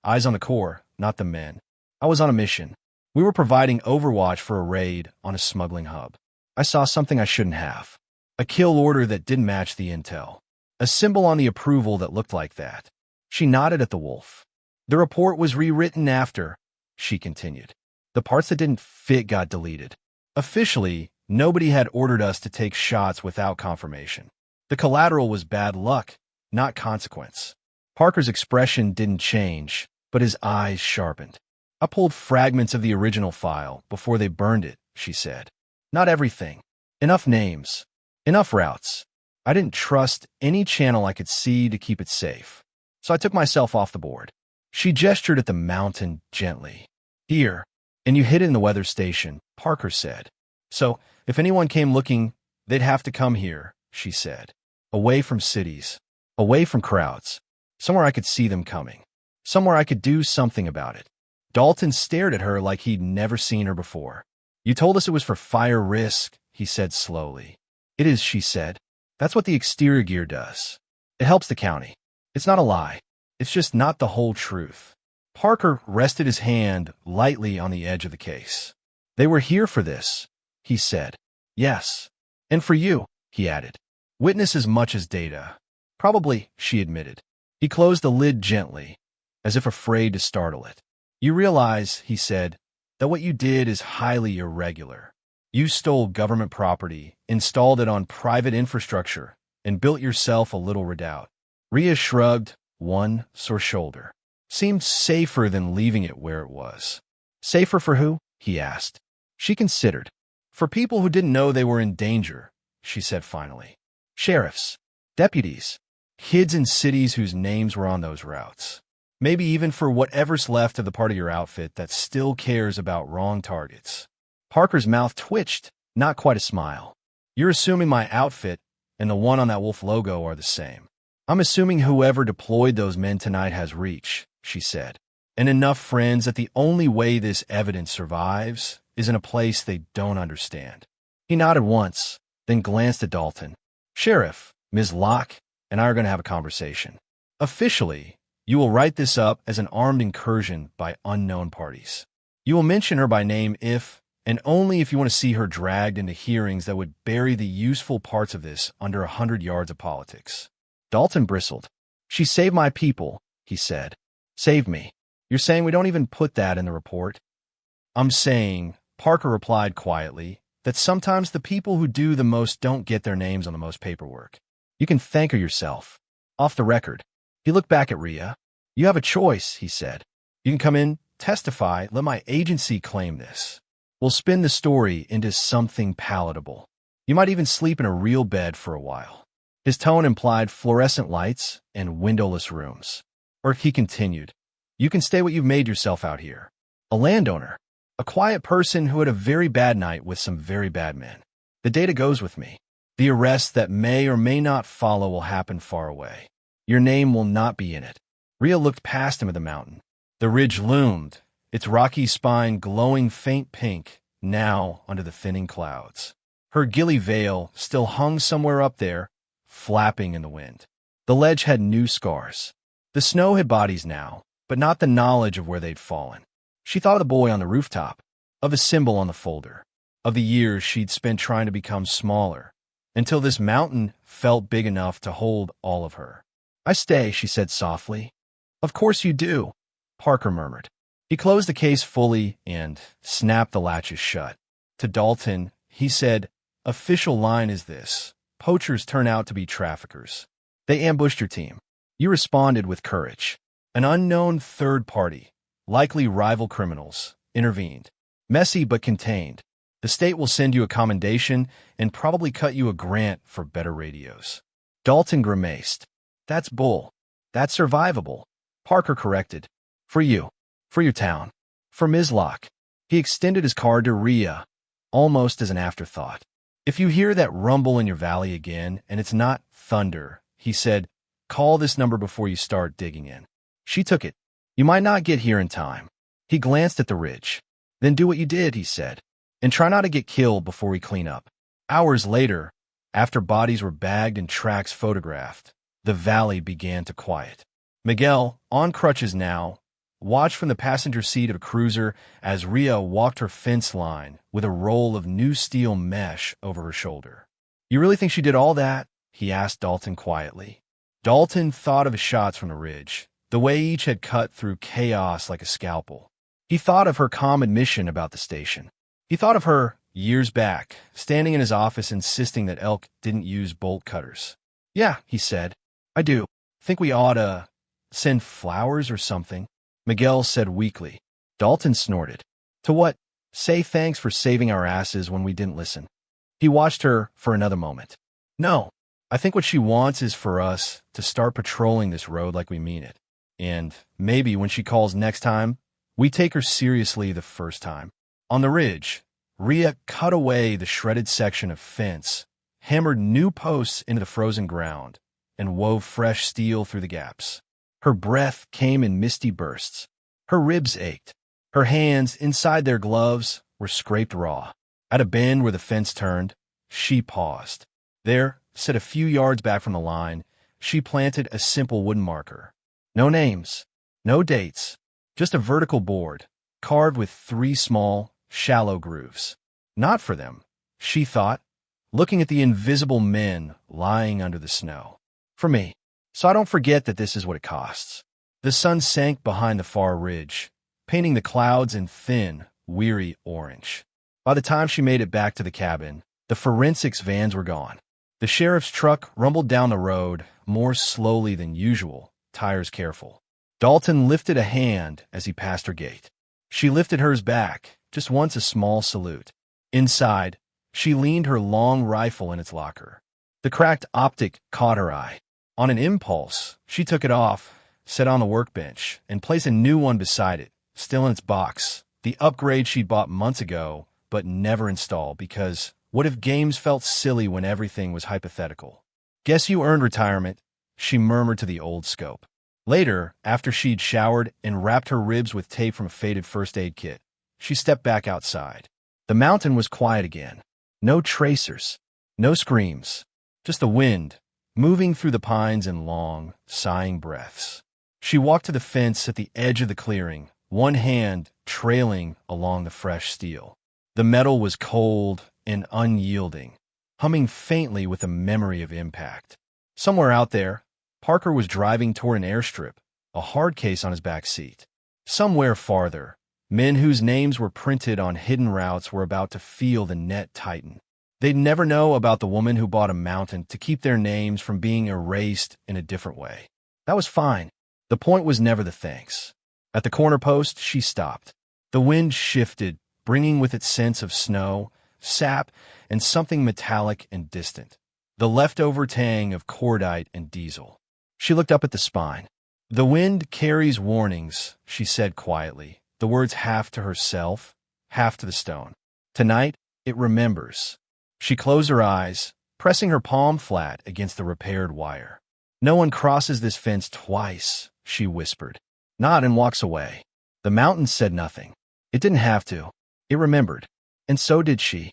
eyes on the core, not the men. I was on a mission. We were providing overwatch for a raid on a smuggling hub. I saw something I shouldn't have. A kill order that didn't match the intel. A symbol on the approval that looked like that. She nodded at the wolf. The report was rewritten after, she continued. The parts that didn't fit got deleted. Officially, nobody had ordered us to take shots without confirmation. The collateral was bad luck, not consequence. Parker's expression didn't change, but his eyes sharpened. I pulled fragments of the original file before they burned it, she said. Not everything. Enough names. Enough routes. I didn't trust any channel I could see to keep it safe. So I took myself off the board. She gestured at the mountain gently. Here. And you hid it in the weather station, Parker said. So, if anyone came looking, they'd have to come here, she said. Away from cities. Away from crowds. Somewhere I could see them coming. Somewhere I could do something about it. Dalton stared at her like he'd never seen her before. You told us it was for fire risk, he said slowly. It is, she said. That's what the exterior gear does. It helps the county. It's not a lie. It's just not the whole truth. Parker rested his hand lightly on the edge of the case. They were here for this, he said. Yes. And for you, he added. Witness as much as data. Probably, she admitted. He closed the lid gently, as if afraid to startle it. You realize, he said, that what you did is highly irregular. You stole government property, installed it on private infrastructure, and built yourself a little redoubt. Rhea shrugged, one sore shoulder. Seemed safer than leaving it where it was. Safer for who? He asked. She considered. For people who didn't know they were in danger, she said finally. Sheriffs, deputies, kids in cities whose names were on those routes. Maybe even for whatever's left of the part of your outfit that still cares about wrong targets. Parker's mouth twitched, not quite a smile. You're assuming my outfit and the one on that wolf logo are the same. I'm assuming whoever deployed those men tonight has reach, she said, and enough friends that the only way this evidence survives is in a place they don't understand. He nodded once, then glanced at Dalton. Sheriff, Ms. Locke and I are going to have a conversation. Officially, you will write this up as an armed incursion by unknown parties. You will mention her by name if, and only if you want to see her dragged into hearings that would bury the useful parts of this under 100 yards of politics. Dalton bristled. She saved my people, he said. Saved me. You're saying we don't even put that in the report? I'm saying, Parker replied quietly, that sometimes the people who do the most don't get their names on the most paperwork. You can thank her yourself. Off the record. He looked back at Rhea. You have a choice, he said. You can come in, testify, let my agency claim this. We'll spin the story into something palatable. You might even sleep in a real bed for a while. His tone implied fluorescent lights and windowless rooms. Or he continued, you can stay what you've made yourself out here. A landowner. A quiet person who had a very bad night with some very bad men. The data goes with me. The arrests that may or may not follow will happen far away. Your name will not be in it. Rhea looked past him at the mountain. The ridge loomed, its rocky spine glowing faint pink, now under the thinning clouds. Her gilly veil still hung somewhere up there, flapping in the wind. The ledge had new scars. The snow had bodies now, but not the knowledge of where they'd fallen. She thought of the boy on the rooftop, of a symbol on the folder, of the years she'd spent trying to become smaller, until this mountain felt big enough to hold all of her. I stay, she said softly. Of course you do, Parker murmured. He closed the case fully and snapped the latches shut. To Dalton, he said, official line is this. Poachers turn out to be traffickers. They ambushed your team. You responded with courage. An unknown third party, likely rival criminals, intervened. Messy but contained. The state will send you a commendation and probably cut you a grant for better radios. Dalton grimaced. That's bull. That's survivable. Parker corrected. For you. For your town. For Ms. Locke. He extended his card to Rhea, almost as an afterthought. If you hear that rumble in your valley again, and it's not thunder, he said, call this number before you start digging in. She took it. You might not get here in time. He glanced at the ridge. Then do what you did, he said, and try not to get killed before we clean up. Hours later, after bodies were bagged and tracks photographed, the valley began to quiet. Miguel, on crutches now, watched from the passenger seat of a cruiser as Rhea walked her fence line with a roll of new steel mesh over her shoulder. You really think she did all that? He asked Dalton quietly. Dalton thought of his shots from the ridge, the way each had cut through chaos like a scalpel. He thought of her calm admission about the station. He thought of her, years back, standing in his office insisting that elk didn't use bolt cutters. "Yeah," he said, "I do. Think we ought to send flowers or something," Miguel said weakly. Dalton snorted. "To what? Say thanks for saving our asses when we didn't listen." He watched her for another moment. "No, I think what she wants is for us to start patrolling this road like we mean it. And maybe when she calls next time, we take her seriously the first time." On the ridge, Rhea cut away the shredded section of fence, hammered new posts into the frozen ground, and wove fresh steel through the gaps. Her breath came in misty bursts. Her ribs ached. Her hands, inside their gloves, were scraped raw. At a bend where the fence turned, she paused. There, set a few yards back from the line, she planted a simple wooden marker. No names, no dates, just a vertical board, carved with 3 small, shallow grooves. Not for them, she thought, looking at the invisible men lying under the snow. For me, so I don't forget that this is what it costs. The sun sank behind the far ridge, painting the clouds in thin, weary orange. By the time she made it back to the cabin, the forensics vans were gone. The sheriff's truck rumbled down the road more slowly than usual, tires careful. Dalton lifted a hand as he passed her gate. She lifted hers back, just once a small salute. Inside, she leaned her long rifle in its locker. The cracked optic caught her eye. On an impulse, she took it off, set on the workbench, and placed a new one beside it, still in its box, the upgrade she'd bought months ago, but never installed because what if games felt silly when everything was hypothetical? "Guess you earned retirement," she murmured to the old scope. Later, after she'd showered and wrapped her ribs with tape from a faded first aid kit, she stepped back outside. The mountain was quiet again. No tracers, no screams, just the wind, moving through the pines in long, sighing breaths. She walked to the fence at the edge of the clearing, one hand trailing along the fresh steel. The metal was cold and unyielding, humming faintly with a memory of impact. Somewhere out there, Parker was driving toward an airstrip, a hard case on his back seat. Somewhere farther, men whose names were printed on hidden routes were about to feel the net tighten. They'd never know about the woman who bought a mountain to keep their names from being erased in a different way. That was fine. The point was never the thanks. At the corner post, she stopped. The wind shifted, bringing with it scents of snow, sap, and something metallic and distant. The leftover tang of cordite and diesel. She looked up at the spine. "The wind carries warnings," she said quietly, the words half to herself, half to the stone. "Tonight, it remembers." She closed her eyes, pressing her palm flat against the repaired wire. "No one crosses this fence twice," she whispered. "Not and walks away." The mountain said nothing. It didn't have to. It remembered. And so did she.